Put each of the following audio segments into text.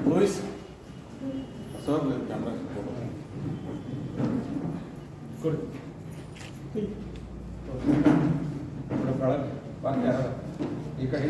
Louis sir camera ಕೊಡಿ ಈ ಕಡೆ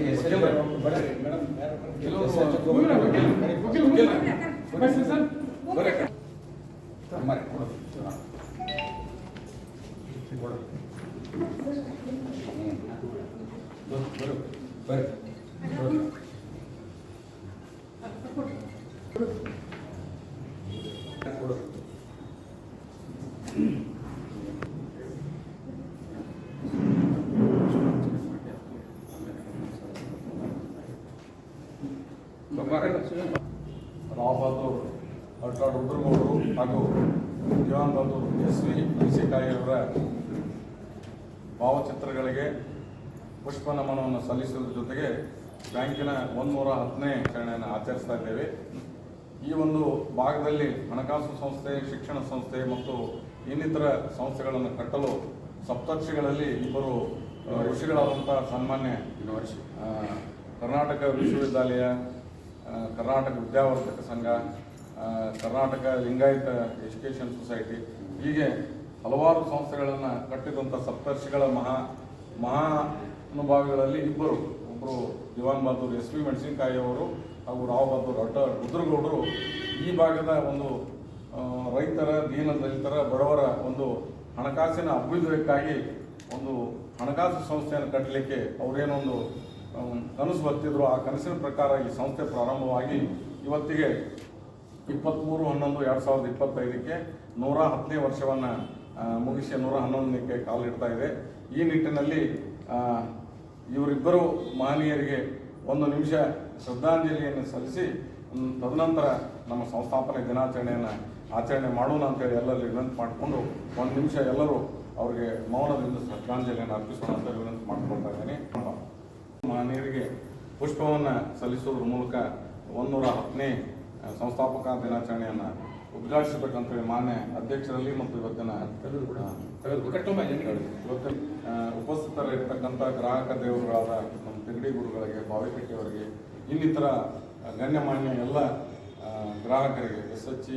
ರಾವ್ ಬಹದ್ದೂರ್ ಅಲ್ಟ್ರಾ ರುದ್ರಗೌಡರು ಹಾಗೂ ದಿವಾನ್ ಬಹದ್ದೂರ್ SV ಮೆಣಸಿನಕಾಯಿಯವರ ಭಾವಚಿತ್ರಗಳಿಗೆ ಪುಷ್ಪ ನಮನವನ್ನು ಸಲ್ಲಿಸುವುದರ ಜೊತೆಗೆ ಬ್ಯಾಂಕಿನ 110ನೇ ಆಚರಣೆಯನ್ನು ಆಚರಿಸ್ತಾ ಇದ್ದೇವೆ. ಈ ಒಂದು ಭಾಗದಲ್ಲಿ ಹಣಕಾಸು ಸಂಸ್ಥೆ, ಶಿಕ್ಷಣ ಸಂಸ್ಥೆ ಮತ್ತು ಇನ್ನಿತರ ಸಂಸ್ಥೆಗಳನ್ನು ಕಟ್ಟಲು ಸಪ್ತರ್ಷಿಗಳಲ್ಲಿ ಇಬ್ಬರು ಋಷಿಗಳಾದಂಥ ಸನ್ಮಾನ್ಯ ಕರ್ನಾಟಕ ವಿಶ್ವವಿದ್ಯಾಲಯ, ಕರ್ನಾಟಕ ವಿದ್ಯಾವರ್ಧಕ ಸಂಘ, ಕರ್ನಾಟಕ ಲಿಂಗಾಯತ ಎಜುಕೇಷನ್ ಸೊಸೈಟಿ, ಹೀಗೆ ಹಲವಾರು ಸಂಸ್ಥೆಗಳನ್ನು ಕಟ್ಟಿದಂಥ ಸಪ್ತರ್ಷಿಗಳ ಮಹಾನುಭಾವಿಗಳಲ್ಲಿ ಒಬ್ಬರು ದಿವಾನ್ ಬಹದ್ದೂರ್ SV ಮೆಣಸಿನಕಾಯಿಯವರು ಹಾಗೂ ರಾವ್ ಬಹದ್ದೂರ್ ಅಲ್ಟ್ರಾ ರುದ್ರಗೌಡರು ಈ ಭಾಗದ ಒಂದು ರೈತರ, ದೀನದಲಿತರ, ಬಡವರ ಒಂದು ಹಣಕಾಸಿನ ಅಭ್ಯುದಯಕ್ಕಾಗಿ ಒಂದು ಹಣಕಾಸು ಸಂಸ್ಥೆಯನ್ನು ಕಟ್ಟಲಿಕ್ಕೆ ಅವರೇನೊಂದು ಕನಸು ಬರ್ತಿದ್ರು. ಆ ಕನಸಿನ ಪ್ರಕಾರ ಈ ಸಂಸ್ಥೆ ಪ್ರಾರಂಭವಾಗಿ ಇವತ್ತಿಗೆ 23/11/2025ಕ್ಕೆ 110ನೇ ವರ್ಷವನ್ನು ಮುಗಿಸಿ 111ಕ್ಕೆ ಕಾಲಿಡ್ತಾ ಇದೆ. ಈ ನಿಟ್ಟಿನಲ್ಲಿ ಇವರಿಬ್ಬರು ಮಹನೀಯರಿಗೆ 1 ನಿಮಿಷ ಶ್ರದ್ಧಾಂಜಲಿಯನ್ನು ಸಲ್ಲಿಸಿ ತದನಂತರ ನಮ್ಮ ಸಂಸ್ಥಾಪನೆ ದಿನಾಚರಣೆಯನ್ನು ಆಚರಣೆ ಮಾಡೋಣ ಅಂತೇಳಿ ಎಲ್ಲರಲ್ಲಿ ವಿನಂತಿ ಮಾಡಿಕೊಂಡು 1 ನಿಮಿಷ ಎಲ್ಲರೂ ಅವರಿಗೆ ಮೌನದಿಂದ ಶ್ರದ್ಧಾಂಜಲಿಯನ್ನು ಅರ್ಪಿಸೋಣ ಅಂತ ವಿನಂತಿ ಮಾಡ್ಕೊಳ್ತಾ ಇದ್ದೀನಿ. ಮಹನೀಯರಿಗೆ ಪುಷ್ಪವನ್ನು ಸಲ್ಲಿಸುವುದರ ಮೂಲಕ 110ನೇ ಸಂಸ್ಥಾಪಕ ದಿನಾಚರಣೆಯನ್ನು ಉದ್ಘಾಟಿಸಬೇಕಂತೇಳಿ ಮಾನ್ಯ ಅಧ್ಯಕ್ಷರಲ್ಲಿ ಮತ್ತು ಇವತ್ತಿನ ಉಪಸ್ಥಿತರಿರ್ತಕ್ಕಂಥ ಗ್ರಾಹಕ ದೇವರುಗಳಾದ ನಮ್ಮ ತಿಗಡಿ ಗುರುಗಳಿಗೆ, ಬಾವಿಕಟ್ಟಿಯವರಿಗೆ, ಇನ್ನಿತರ ಗಣ್ಯಮಾನ್ಯ ಎಲ್ಲ ಗ್ರಾಹಕರಿಗೆ, SHG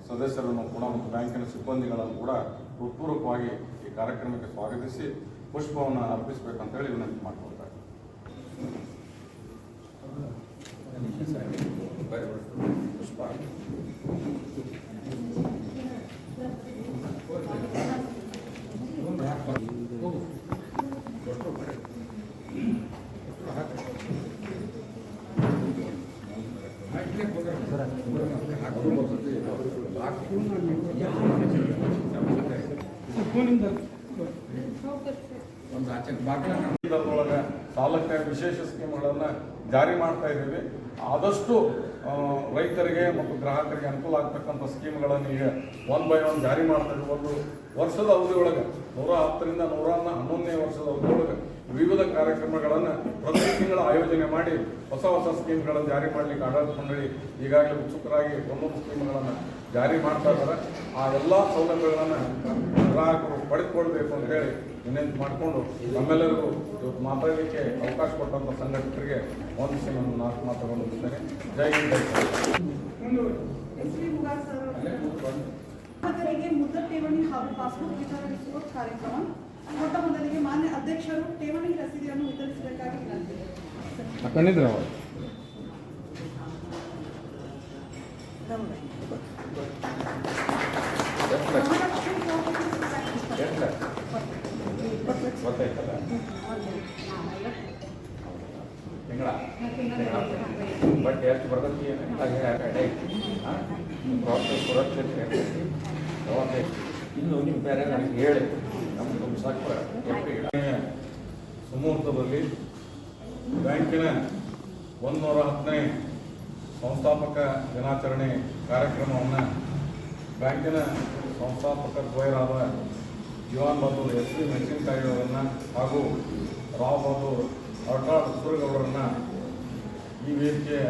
ಸದಸ್ಯರನ್ನು ಕೂಡ ಮತ್ತು ಬ್ಯಾಂಕಿನ ಸಿಬ್ಬಂದಿಗಳನ್ನು ಕೂಡ ಹೃತ್ಪೂರ್ವಕವಾಗಿ ಈ ಕಾರ್ಯಕ್ರಮಕ್ಕೆ ಸ್ವಾಗತಿಸಿ ಪುಷ್ಪವನ್ನು ಅರ್ಪಿಸಬೇಕಂತೇಳಿ ವಿನಂತಿ ಮಾಡ್ಕೊಳ್ತಾರೆ. ಪುಷ್ಪ ಇದರೊಳಗೆ ಸಾಲಕ್ಕೆ ವಿಶೇಷ ಸ್ಕೀಮ್ಗಳನ್ನು ಜಾರಿ ಮಾಡ್ತಾ ಇದ್ದೀವಿ. ಆದಷ್ಟು ರೈತರಿಗೆ ಮತ್ತು ಗ್ರಾಹಕರಿಗೆ ಅನುಕೂಲ ಆಗ್ತಕ್ಕಂಥ ಸ್ಕೀಮ್ಗಳನ್ನು ಈಗ 1 by 1 ಜಾರಿ ಮಾಡ್ತಾ ಇದ್ದೀವಿ. ಒಂದು ವರ್ಷದ ಅವಧಿಯೊಳಗೆ 110ರಿಂದ 111ನೇ ವರ್ಷದ ಅವಧಿಯೊಳಗೆ ವಿವಿಧ ಕಾರ್ಯಕ್ರಮಗಳನ್ನು ಪ್ರತಿ ತಿಂಗಳ ಆಯೋಜನೆ ಮಾಡಿ ಹೊಸ ಸ್ಕೀಮ್ಗಳನ್ನು ಜಾರಿ ಮಾಡಲಿಕ್ಕೆ ಆಡಳಿತ ಮಂಡಳಿ ಈಗಾಗಲೇ ಉತ್ಸುಕರಾಗಿ ಒಂದೊಂದು ಸ್ಕೀಮ್ಗಳನ್ನು ಜಾರಿ ಮಾಡ್ತಾ ಇದ್ದಾರೆ. ಆ ಎಲ್ಲ ಸೌಲಭ್ಯಗಳನ್ನು ಗ್ರಾಹಕರು ಪಡೆದುಕೊಳ್ಬೇಕು ಅಂತ ಹೇಳಿ ವಿನಂತಿ ಮಾಡಿಕೊಂಡು ನಮ್ಮೆಲ್ಲರಿಗೂ ಇವತ್ತು ಮಾತಾಡಲಿಕ್ಕೆ ಅವಕಾಶ ಕೊಟ್ಟಂಥ ಸಂಘಟಕರಿಗೆ ವಂದಿಸಿ ನಾನು 4 ಮಾತುಗಳನ್ನು ಮುಗಿಸ್ತೇನೆ. ಜೈ ಹಿಂದ್, ಜೈ ಮುದ್ರಾ ಠೇವಣಿ ಹಾಗೂ ಪಾಸ್ಬುಕ್ ವಿತರಿಸುವ ಕಾರ್ಯಕ್ರಮ. ಮೊಟ್ಟ ಮೊದಲಿಗೆ ಮಾನ್ಯ ಅಧ್ಯಕ್ಷರು ಠೇವಣಿ ರಸೀದಿಯನ್ನು ವಿತರಿಸಬೇಕಾಗಿ ವಿನಂತಿ. ಬಟ್ ಎಷ್ಟು ಬರ್ತೈತಿ ಇನ್ನು ನಿಮ್ಮ ಬೇರೆ ನನಗೆ ಹೇಳಿ ನಮ್ಗೆ ಸುಮುಹೂರ್ತದಲ್ಲಿ ಬ್ಯಾಂಕಿನ 110ನೇ ಸಂಸ್ಥಾಪಕ ದಿನಾಚರಣೆ ಕಾರ್ಯಕ್ರಮವನ್ನು ಬ್ಯಾಂಕಿನ ಸಂಸ್ಥಾಪಕ ದ್ವಯರಾದ ದಿವಾನ್ ಬಹದ್ದೂರ್ SV ಮೆಣಸಿನಕಾಯಿಯವರನ್ನು ಹಾಗೂ ರಾವ್ ಬಹದ್ದೂರ್ ಅಲ್ಟ್ರಾ ರುದ್ರಗೌಡರನ್ನು ಈ ವೇದಿಕೆಯ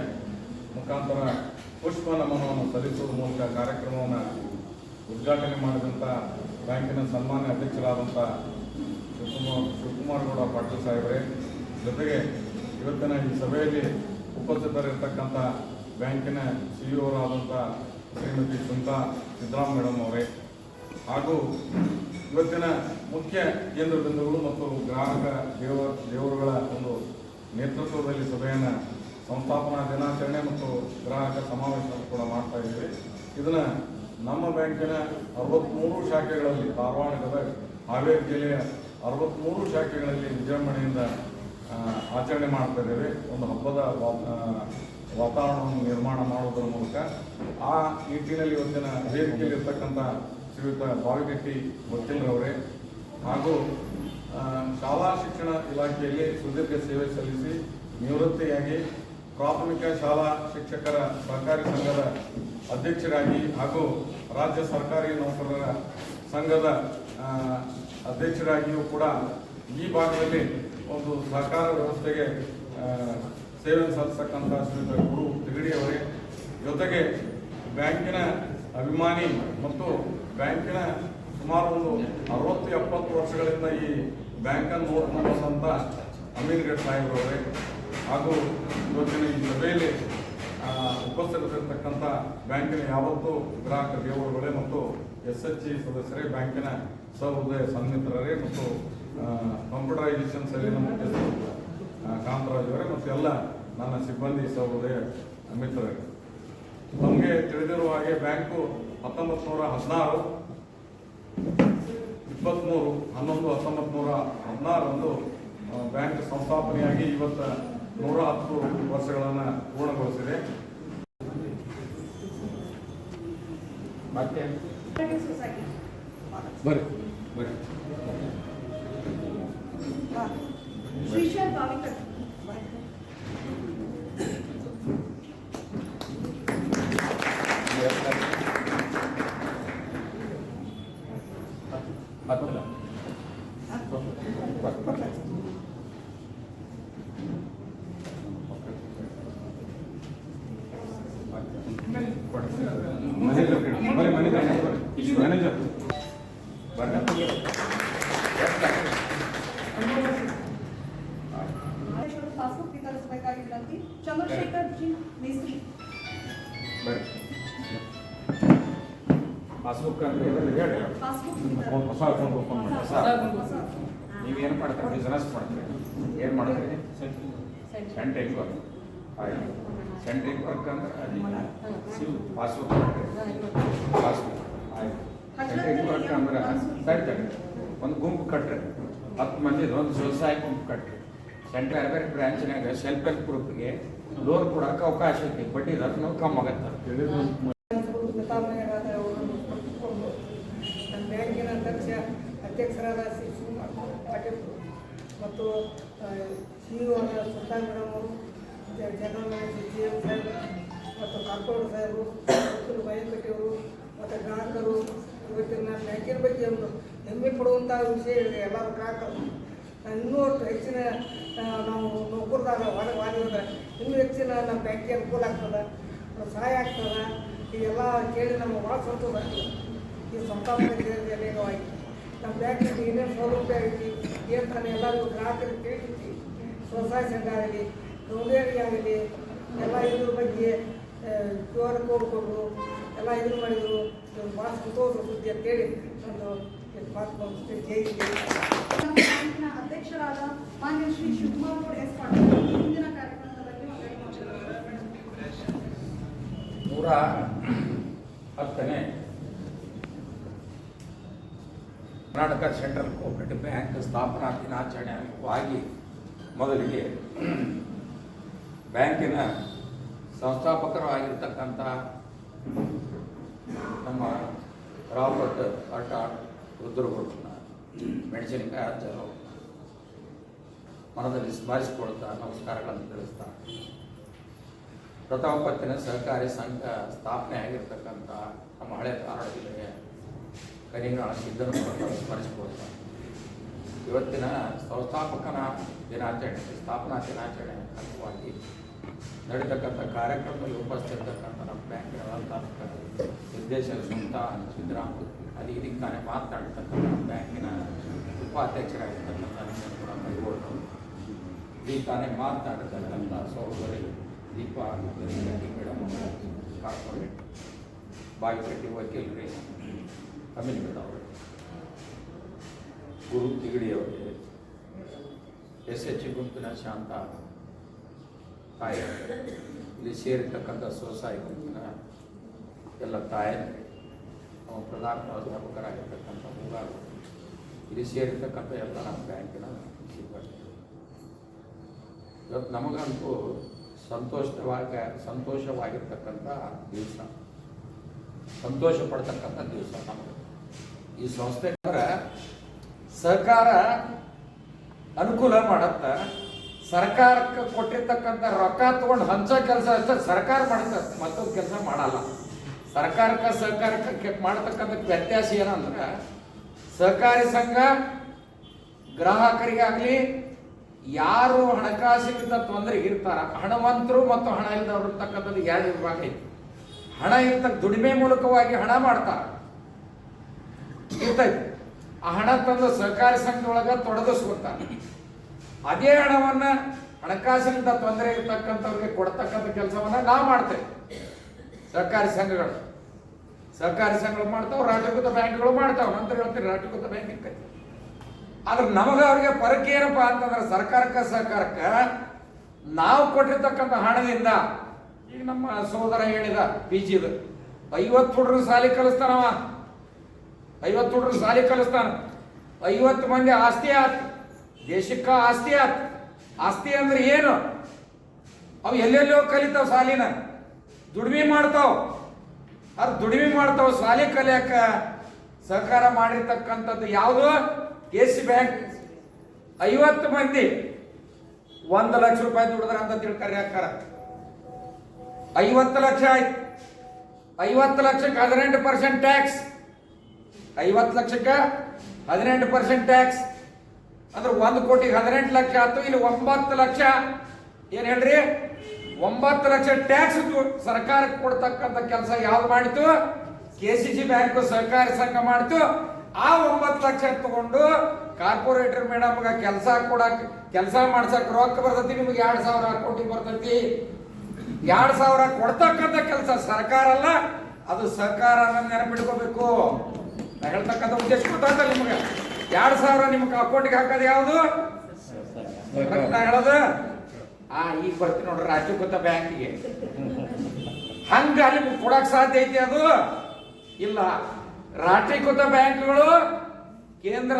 ಮುಖಾಂತರ ಪುಷ್ಪ ನಮನವನ್ನು ಸಲ್ಲಿಸುವ ಮೂಲಕ ಕಾರ್ಯಕ್ರಮವನ್ನು ಉದ್ಘಾಟನೆ ಮಾಡಿದಂಥ ಬ್ಯಾಂಕಿನ ಸನ್ಮಾನ್ಯ ಅಧ್ಯಕ್ಷರಾದಂಥ ಶಿವಕುಮಾರ್ ಗೌಡ ಪಾಟೀಲ್ ಸಾಹೇಬರೇ, ಜೊತೆಗೆ ಇವತ್ತಿನ ಈ ಸಭೆಯಲ್ಲಿ ಉಪಸ್ಥಿತರಿರ್ತಕ್ಕಂಥ ಬ್ಯಾಂಕಿನ CEO ಶ್ರೀಮತಿ ಸುಂತಾ ಸಿದ್ದರಾಮ್ ಮೇಡಮ್ ಅವರೇ, ಹಾಗೂ ಇವತ್ತಿನ ಮುಖ್ಯ ಕೇಂದ್ರ ಬಿಂದುಗಳು ಮತ್ತು ಗ್ರಾಹಕ ದೇವರುಗಳ ಒಂದು ನೇತೃತ್ವದಲ್ಲಿ ಸಭೆಯನ್ನು ಸಂಸ್ಥಾಪನಾ ದಿನಾಚರಣೆ ಮತ್ತು ಗ್ರಾಹಕ ಸಮಾವೇಶವನ್ನು ಕೂಡ ಮಾಡ್ತಾ ಇದ್ದೀವಿ. ಇದನ್ನು ನಮ್ಮ ಬ್ಯಾಂಕಿನ 63 ಶಾಖೆಗಳಲ್ಲಿ, ಧಾರವಾಡ, ಗದಗ, ಹಾವೇರಿ ಜಿಲ್ಲೆಯ 63 ಶಾಖೆಗಳಲ್ಲಿ ವಿಜೃಂಭಣೆಯಿಂದ ಆಚರಣೆ ಮಾಡ್ತಾ ಇದ್ದೇವೆ. ಒಂದು ಹಬ್ಬದ ವಾತಾವರಣವನ್ನು ನಿರ್ಮಾಣ ಮಾಡುವುದರ ಮೂಲಕ ಆ ನಿಟ್ಟಿನಲ್ಲಿ ಇವತ್ತಿನ ವೇದಿಕೆಯಲ್ಲಿರ್ತಕ್ಕಂಥ ಶ್ರೀಯುತ ಬಾವಿಗಟ್ಟಿ ವಕೀಲರವರೇ ಹಾಗೂ ಶಾಲಾ ಶಿಕ್ಷಣ ಇಲಾಖೆಯಲ್ಲಿ ಸುದೀರ್ಘ ಸೇವೆ ಸಲ್ಲಿಸಿ ನಿವೃತ್ತಿಯಾಗಿ ಪ್ರಾಥಮಿಕ ಶಾಲಾ ಶಿಕ್ಷಕರ ಸಹಕಾರಿ ಸಂಘದ ಅಧ್ಯಕ್ಷರಾಗಿ ಹಾಗೂ ರಾಜ್ಯ ಸರ್ಕಾರಿ ನೌಕರರ ಸಂಘದ ಅಧ್ಯಕ್ಷರಾಗಿಯೂ ಕೂಡ ಈ ಭಾಗದಲ್ಲಿ ಒಂದು ಸಹಕಾರ ವ್ಯವಸ್ಥೆಗೆ ಸೇವೆ ಸಲ್ಲಿಸತಕ್ಕಂಥ ಶ್ರೀಯುತ ಗುರು ತಿಗಡಿಯವರೇ, ಜೊತೆಗೆ ಬ್ಯಾಂಕಿನ ಅಭಿಮಾನಿ ಮತ್ತು ಬ್ಯಾಂಕಿನ ಸುಮಾರು ಒಂದು 60-70 ವರ್ಷಗಳಿಂದ ಈ ಬ್ಯಾಂಕನ್ನು ನೋಡ್ಕೊಂಡು ಬಂದಂಥ ಅಮೀನ್ಗಢ ಸಾಹೇಬ್ರವರೇ, ಹಾಗೂ ಇವತ್ತಿನ ಈ ಸಭೆಯಲ್ಲಿ ಉಪಸ್ಥಿತರಿರ್ತಕ್ಕಂಥ ಬ್ಯಾಂಕಿನ ಯಾವತ್ತೂ ಗ್ರಾಹಕ ದೇವರುಗಳೇ ಮತ್ತು SHG ಸದಸ್ಯರೇ, ಬ್ಯಾಂಕಿನ ಸಹೃದಯ ಸನ್ಮಿತ್ರರೇ ಮತ್ತು ಕಂಪ್ಯೂಟರೈಸೇಷನ್ ಸೆಲ್ಲಿನ ಮುಖ್ಯಸ್ಥರು ಕಾಂತರಾಜ್ ಅವರೇ ಮತ್ತು ಎಲ್ಲ ನನ್ನ ಸಿಬ್ಬಂದಿ ಸಹೃದಯ ಮಿತ್ರರೇ, ನಮಗೆ ತಿಳಿದಿರುವ ಹಾಗೆ ಬ್ಯಾಂಕು 1916 23/11/1916 ಬ್ಯಾಂಕ್ ಸಂಸ್ಥಾಪನೆಯಾಗಿ ಇವತ್ತು 110 ವರ್ಷಗಳನ್ನು ಪೂರ್ಣಗೊಳಿಸಿದೆ. ಮತ್ತೆ ಸೊಸೈಟಿ ಬರ್ರಿ ಬರ್ರಿ ಶ್ರೀಶೈಲ್ ಬಾವಿಕಟ್ಟಿ ಮ್ಯಾನೇಜರ್ ಪಾಸ್ಬುಕ್ ವಿತರಿಸಬೇಕಾಗಿ ವಿನಂತಿ. ಚಂದ್ರಶೇಖರ್ ಜಿ ಮೇಸ್ತ್ರಿ ಪಾಸ್ಬುಕ್ ಅಂದ್ರೆ ಹೇಳಿ. ಪಾಸ್ಬುಕ್ ಹೊಸ ಅಕೌಂಟ್ ಓಪನ್ ಮಾಡಿ. ನೀವೇನು ಮಾಡ್ತೀರಿ? ಬಿಸ್ನೆಸ್ ಮಾಡ್ತೀರಿ? ಏನು ಮಾಡ್ತೀರಿ? Centring work. ಆಯ್ತು, ಸೆಂಟ್ರಿಂಗ್ ವರ್ಕ್ ಅಂದ್ರೆ ಪಾಸ್ಬುಕ್ ಪಾಸ್ಬುಕ್ ಆಯ್ತು. ಸೆಂಟ್ರಿಂಗ್ ವರ್ಕ್ ಅಂದ್ರೆ ಸರಿ, ಒಂದು ಗುಂಪು ಕಟ್ರಿ, 10 ಮಂದಿ ಒಂದು ಸ್ವಸಹಾಯ ಗುಂಪು ಕಟ್ರಿ. ಸೆಂಟ್ರಲ್ ಬೇರೆ ಬ್ರಾಂಚ್ನಾಗ ಸೆಲ್ಫ್ ಹೆಲ್ಪ್ ಗ್ರೂಪ್ಗೆ ಲೋನ್ ಕೊಡೋಕೆ ಅವಕಾಶ ಐತಿ, ಬಡ್ಡಿ ದರನೂ ಕಮ್ಮಿ ಆಗತ್ತೆ. ನಮ್ಮ ಬ್ಯಾಂಕಿನ ಅಧ್ಯಕ್ಷರಾದ ಶ್ರೀ ಪಾಟೀಲ್ ಮತ್ತು CEO ಸುಲ್ತಾನ್ ಮೇಡಮ್ ಅವರು, ಜನರಲ್ ಮ್ಯಾನೇಜರ್ GM ಸಾಹೇಬ್ ಮತ್ತು ಕಾರ್ಪೊರೇಟರ್ ಸಾಹೇಬರು, ವಕೀಲ ಬಾವಿಕಟ್ಟಿಯವರು ಮತ್ತು ಗ್ರಾಹಕರು, ಇವತ್ತಿನ ಬ್ಯಾಂಕಿನ ಬಗ್ಗೆ ಒಂದು ಹೆಮ್ಮೆ ಪಡುವಂಥ ವಿಷಯ ಇದೆ. ಎಲ್ಲರೂ ಗ್ರಾಹಕರು ಇನ್ನೂ ಹೆಚ್ಚಿನ ನಾವು ನೌಕರದಾಗ ವಾದಿದ್ರೆ ಇನ್ನೂ ಹೆಚ್ಚಿನ ನಮ್ಮ ಬ್ಯಾಂಕಿಗೆ ಅನುಕೂಲ ಆಗ್ತದೆ, ಸಹಾಯ ಆಗ್ತದೆ. ಇದೆಲ್ಲ ಕೇಳಿ ನಮಗೆ ಭಾಳ ಸಂತೋಷ ಆಗ್ತದೆ. ಈ ಸಂಸ್ಥಾಪನೆ ಅನೇಕವಾಗಿ ನಮ್ಮ ಬ್ಯಾಂಕಿನಲ್ಲಿ ಏನೇನು ಸೌಲಭ್ಯ ಐತಿ ಏನು ತಾನೇ ಎಲ್ಲರಿಗೂ ಗ್ರಾಹಕರಿಗೆ ತಿಳಿಸಿ, ಸ್ವಸಹಾಯ ಸಂಘ ಆಗಲಿ, ಗೌಂಡಿಯರಿಗೆ ಆಗಲಿ, ಎಲ್ಲ ಇದ್ರ ಬಗ್ಗೆ QR ಕೋಡ್ ಕೊಟ್ಟರು, ಎಲ್ಲ ಇದು ಮಾಡಿದರು. ಭಾಳ ಸಂತೋಷ ಸುದ್ದಿ ಅಂತೇಳಿ ಒಂದು ಮಾತು ಮುಗಿಸ್ತೇನೆ. ಜೈ ಜೈ. ಬ್ಯಾಂಕಿನ ಅಧ್ಯಕ್ಷರಾದ ಮಾನ್ಯ ಶ್ರೀ ಶಿವಕುಮಾರ್ ಎಸ್ ಪಾಟೀಲ್ ಹಿಂದಿನ ಕಾರ್ಯಕ್ರಮದ ಬಗ್ಗೆ ಮಾತನಾಡಿದ್ದಾರೆ. 110ನೇ ಕರ್ನಾಟಕ ಸೆಂಟ್ರಲ್ ಕೋಆಪರೇಟಿವ್ ಬ್ಯಾಂಕ್ ಸ್ಥಾಪನಾ ದಿನಾಚರಣೆ ಅಂಗವಾಗಿ ಮೊದಲಿಗೆ ಬ್ಯಾಂಕಿನ ಸಂಸ್ಥಾಪಕರು ಆಗಿರ್ತಕ್ಕಂಥ ನಮ್ಮ ರಾಬರ್ಟ್ ಅಟಾಟ್ ರುದ್ರಗುರುನ ಮೆಣಸಿನಕಾಯಿ ಅಜ್ಜರು ಮನದಲ್ಲಿ ಸ್ಮರಿಸಿಕೊಳ್ತಾ ನಮಸ್ಕಾರಗಳನ್ನು ತಿಳಿಸ್ತಾ, ಪ್ರಥಮ ಪತ್ತಿನ ಸಹಕಾರಿ ಸಂಘ ಸ್ಥಾಪನೆ ಆಗಿರ್ತಕ್ಕಂಥ ನಮ್ಮ ಹಳೆ ಧಾರವಾಡ ಜಿಲ್ಲೆಯ ಕರಿನಾಳ ಸಿದ್ದನನ್ನು ಸ್ಮರಿಸಿಕೊಳ್ತಾ, ಇವತ್ತಿನ ಸಂಸ್ಥಾಪಕನ ದಿನಾಚರಣೆ, ಸ್ಥಾಪನಾ ದಿನಾಚರಣೆ ಅಂಗವಾಗಿ ನಡೀತಕ್ಕಂಥ ಕಾರ್ಯಕ್ರಮದಲ್ಲಿ ಉಪಸ್ಥಿತಕ್ಕಂಥ ನಮ್ಮ ಬ್ಯಾಂಕಿನ ವ್ಯವಸ್ಥಾಪಕ ನಿರ್ದೇಶಕ ಸುಂತಾ ಸಿದ್ದರಾಮ್, ಅಲ್ಲಿ ಇದಕ್ಕೆ ತಾನೇ ಮಾತನಾಡ್ತಕ್ಕಂಥ ನಮ್ಮ ಬ್ಯಾಂಕಿನ ಉಪಾಧ್ಯಕ್ಷರಾಗಿರ್ತಕ್ಕಂಥ ಕೂಡ ಕೈಗೊಳ್ಳು, ಇದಕ್ಕೆ ತಾನೇ ಮಾತನಾಡಿರ್ತಕ್ಕಂಥ ಸಹೋದರಿ Deepa madam corporate, ಬಾಗಿಪೇಟೆ ವಕೀಲರೇ Amin madam ಅವರು, ಗುರು ತಿಗಡಿಯವರಿಗೆ, SH ಗುಂಪಿನ ಶಾಂತ ತಾಯಿ, ಇಲ್ಲಿ ಸೇರಿರ್ತಕ್ಕಂಥ ಸ್ವಸಹಾಯ ಗುಂಪಿನ ಎಲ್ಲ ತಾಯಂದಿರು, ನಮ್ಮ ಪ್ರಧಾನ ಪ್ರಾಧ್ಯಾಪಕರಾಗಿರ್ತಕ್ಕಂಥ ಮುಗಾರು, ಇಲ್ಲಿ ಸೇರಿರ್ತಕ್ಕಂಥ ಎಲ್ಲ ನಮ್ಮ ಬ್ಯಾಂಕಿನ ಸಿಬ್ಬಂದಿ, ಇವತ್ತು ನಮಗಂತೂ ಸಂತೋಷವಾಗಿರ್ತಕ್ಕಂಥ ದಿವಸ, ಸಂತೋಷ ಪಡ್ತಕ್ಕಂಥ ದಿವಸ ನಮಗೆ. ಈ ಸಂಸ್ಥೆ ಸಹಕಾರ ಅನುಕೂಲ ಮಾಡತ್ತ, ಸರ್ಕಾರಕ್ಕೆ ಕೊಟ್ಟಿರ್ತಕ್ಕಂಥ ರೊಕ್ಕ ತಗೊಂಡು ಹಂಚೋ ಕೆಲಸ ಅಷ್ಟೇ ಸರ್ಕಾರ ಮಾಡುತ್ತೆ, ಮತ್ತೊಂದು ಕೆಲಸ ಮಾಡಲ್ಲ. ಸಹಕಾರಕ್ಕೆ ಮಾಡತಕ್ಕಂಥ ವ್ಯತ್ಯಾಸ ಏನಂದ್ರೆ, ಸಹಕಾರಿ ಸಂಘ ಗ್ರಾಹಕರಿಗಾಗಲಿ ಯಾರು ಹಣಕಾಸಿನಿಂದ ತೊಂದರೆಗೆ ಇರ್ತಾರ, ಹಣವಂತರು ಮತ್ತು ಹಣ ಇಲ್ಲದವ್ರು ಇರ್ತಕ್ಕಂಥದ್ದು ಎರಡು ವಿಭಾಗ ಐತಿ. ಹಣ ಇರ್ತಕ್ಕ ದುಡಿಮೆ ಮೂಲಕವಾಗಿ ಹಣ ಮಾಡ್ತಾರ ಇರ್ತೈತಿ, ಆ ಹಣ ತಂದು ಸಹಕಾರಿ ಸಂಘದೊಳಗೆ ತೊಡಗಿಸ್ಕೊತಾರೆ. ಅದೇ ಹಣವನ್ನ ಹಣಕಾಸಿನಿಂದ ತೊಂದರೆ ಇರ್ತಕ್ಕಂಥವ್ರಿಗೆ ಕೊಡ್ತಕ್ಕಂಥ ಕೆಲಸವನ್ನ ನಾವು ಮಾಡ್ತೇವೆ. ಸಹಕಾರಿ ಸಂಘಗಳು ಮಾಡ್ತಾವ, ರಾಷ್ಟ್ರೀಕೃತ ಬ್ಯಾಂಕ್ಗಳು ಮಾಡ್ತಾವ. ನಂತರ ಹೇಳ್ತೀರಿ ರಾಷ್ಟ್ರೀಕೃತ ಬ್ಯಾಂಕ್ ಇರ್ತೈತಿ. ಆದ್ರೆ ನಮಗ ಅವ್ರಿಗೆ ಪರಕೆ ಏನಪ್ಪಾ ಅಂತಂದ್ರೆ, ಸಹಕಾರಕ್ಕೆ ನಾವು ಕೊಟ್ಟಿರ್ತಕ್ಕಂಥ ಹಣದಿಂದ, ಈಗ ನಮ್ಮ ಸಹೋದರ ಹೇಳಿದ PGದು 50 ಹುಡುಗರು ಸಾಲಿ ಕಲಿಸ್ತಾನವ, 50 ಹುಡುಗರು ಸಾಲಿ ಕಲಿಸ್ತಾನ, 50 ಮಂದಿ ಆಸ್ತಿ ಆತ್, ದೇಶಕ್ಕ ಆಸ್ತಿ ಆತ್. ಆಸ್ತಿ ಅಂದ್ರೆ ಏನು? ಅವು ಎಲ್ಲೆಲ್ಲೋ ಕಲಿತಾವ, ಸಾಲಿನ ದುಡಿಮೆ ಮಾಡ್ತಾವ. ಅದು ದುಡಿಮೆ ಮಾಡ್ತಾವ, ಸಾಲಿ ಕಲಿಯಾಕ ಸಹಕಾರ ಮಾಡಿರ್ತಕ್ಕಂಥದ್ದು ಯಾವುದು? KC bank. 50 ಮಂದಿ 1 ಲಕ್ಷ ರೂಪಾಯಿ ದುಡಿದ್ರ ಅಂತ ತಿಳ್ಕರಿ ಹಾಕಾರ. 50 ಲಕ್ಷ ಆಯ್ತು. 50 ಲಕ್ಷಕ್ಕೆ 18% ಟ್ಯಾಕ್ಸ್. 50 ಲಕ್ಷಕ್ಕೆ 18% ಟ್ಯಾಕ್ಸ್ ಅಂದ್ರೆ 1 ಕೋಟಿಗೆ 18 ಲಕ್ಷ ಆಯ್ತು. ಇಲ್ಲಿ 9 ಲಕ್ಷ ಏನ್ ಹೇಳ್ರಿ? 9 ಲಕ್ಷ ಟ್ಯಾಕ್ಸ್ ಸರ್ಕಾರಕ್ಕೆ ಕೊಡ್ತಕ್ಕಂಥ ಕೆಲಸ ಯಾವ್ದು ಮಾಡಿತು? KCG ಬ್ಯಾಂಕ್ ಸಹಕಾರಿ ಸಂಘ ಮಾಡಿತು. ಆ 9 ಲಕ್ಷ ತಗೊಂಡು ಕಾರ್ಪೊರೇಟರ್ ಮೇಡಮ್ಗ ಕೆಲಸ ಮಾಡ್ಸಕ್ ರೊಕ್ಕ ಬರ್ತೈತಿ. ನಿಮ್ಗೆ 2,000 ಕೋಟಿ ಬರ್ತೈತಿ. 2,000 ಕೊಡ್ತಕ್ಕಂಥ ಕೆಲಸ ಸರ್ಕಾರ ಅಲ್ಲ, ಅದು ಸಹಕಾರ ನೆನಪಿಡ್ಕೋಬೇಕು. ನಾ ಹೇಳ್ತಕ್ಕಂಥ ಉದ್ದೇಶ ಗೊತ್ತಾಯ್ತಲ್ಲ ನಿಮ್ಗೆ? 2,000 ನಿಮ್ಗೆ ಅಕೌಂಟಿಗೆ ಹಾಕೋದು ಯಾವುದು? ನಾ ಹೇಳೋದು ಈಗ ಬರ್ತೀನಿ ನೋಡ್ರಿ, ರಾಷ್ಟ್ರೀಕೃತ ಬ್ಯಾಂಕಿಗೆ. ಹಂಗ ಅಲ್ಲಿ ಕೊಡಕ್ ಸಾಧ್ಯ ಐತಿ? ಅದು ಇಲ್ಲ. ರಾಷ್ಟ್ರೀಕೃತ ಬ್ಯಾಂಕ್ಗಳು ಕೇಂದ್ರ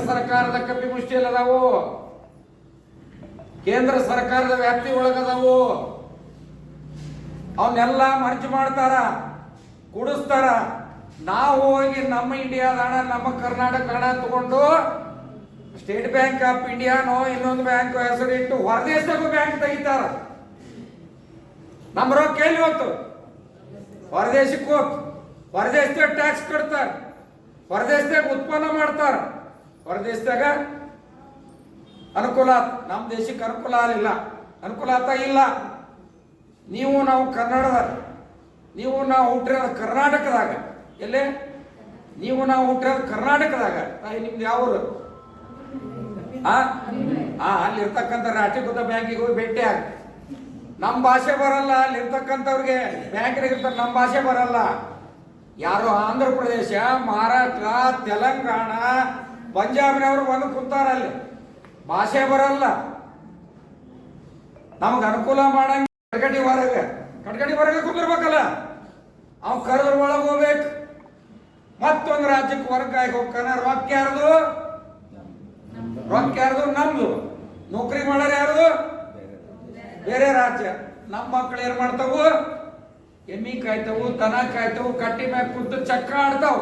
ಸರ್ಕಾರದ ಕಪ್ಪಿ ಮುಷ್ಟಿಯಲ್ಲಿ ಅದಾವು, ಕೇಂದ್ರ ಸರ್ಕಾರದ ವ್ಯಾಪ್ತಿ ಒಳಗದಾವು. ಅವನ್ನೆಲ್ಲ ಮರ್ಜ್ ಮಾಡ್ತಾರ, ಕುಡಿಸ್ತಾರ. ನಾವು ಹೋಗಿ ನಮ್ಮ ಇಂಡಿಯಾದ ಹಣ, ನಮ್ಮ ಕರ್ನಾಟಕ ಹಣ ತಗೊಂಡು ಸ್ಟೇಟ್ ಬ್ಯಾಂಕ್ ಆಫ್ ಇಂಡಿಯಾನೋ ಇನ್ನೊಂದು ಬ್ಯಾಂಕ್ ಹೆಸರಿಟ್ಟು ಹೊರದೇಶಕ್ಕೂ ಬ್ಯಾಂಕ್ ತೆಗಿತಾರ. ನಮ್ಮ ರೊಕ್ಕ ಎಲ್ಲಿ ಹೋಯ್ತು? ಹೊರದೇಶಕ್ಕೆ ಹೋಗ್ತು. ಹೊರದೇಶದಾಗ ಟ್ಯಾಕ್ಸ್ ಕಟ್ತಾರೆ, ಹೊರದೇಶದಾಗ ಉತ್ಪನ್ನ ಮಾಡ್ತಾರೆ, ಹೊರದೇಶದಾಗ ಅನುಕೂಲ. ನಮ್ಮ ದೇಶಕ್ಕೆ ಅನುಕೂಲ ಆಗಲಿಲ್ಲ, ಅನುಕೂಲ ಆಗ್ತಾ ಇಲ್ಲ. ನಾವು ಕನ್ನಡದ, ನಾವು ಹುಟ್ಟಿರೋದು ಕರ್ನಾಟಕದಾಗ. ಎಲ್ಲೇ ನಾವು ಹುಟ್ಟಿರೋದು ಕರ್ನಾಟಕದಾಗ. ನಿಮ್ದು ಯಾವರು? ಅಲ್ಲಿರ್ತಕ್ಕಂಥ ರಾಷ್ಟ್ರೀಕೃತ ಬ್ಯಾಂಕಿಗೆ ಹೋಗಿ ಭೇಟಿ ಆಗ. ನಮ್ಮ ಭಾಷೆ ಬರಲ್ಲ, ಅಲ್ಲಿರ್ತಕ್ಕಂಥವ್ರಿಗೆ ಬ್ಯಾಂಕ್ನಾಗ ಇರ್ತಾರೆ, ನಮ್ಮ ಭಾಷೆ ಬರಲ್ಲ. ಯಾರು ಆಂಧ್ರ ಪ್ರದೇಶ, ಮಹಾರಾಷ್ಟ್ರ, ತೆಲಂಗಾಣ, ಪಂಜಾಬ್ನವರು ಬಂದು ಕುಂತಾರ, ಅಲ್ಲಿ ಭಾಷೆ ಬರಲ್ಲ. ನಮ್ಗೆ ಅನುಕೂಲ ಮಾಡಂಗ ಕಟ್ಕಟಿ ಹೊರಗೆ ಕುಂದಿರ್ಬೇಕಲ್ಲ. ಅವ್ ಕರೆದ್ರ ಒಳಗೆ ಹೋಗ್ಬೇಕು. ಮತ್ತೊಂದು ರಾಜ್ಯಕ್ಕೆ ವರ್ಗ ಆಗಿ ಹೋಗ್ತಾನ. ರೊಕ್ಕ ಯಾರ್ದು? ನಮ್ದು. ನೌಕರಿ ಮಾಡೋರು ಯಾರು? ಬೇರೆ ರಾಜ್ಯ. ನಮ್ಮ ಮಕ್ಕಳು ಏನ್ ಮಾಡ್ತಾವು? ಎಮ್ಮಿ ಕಾಯ್ತಾವು, ದನ ಕಾಯ್ತಾವು, ಕಟ್ಟಿ ಮ್ಯಾಗ ಕುಂತು ಚಕ್ಕ ಆಡ್ತಾವ.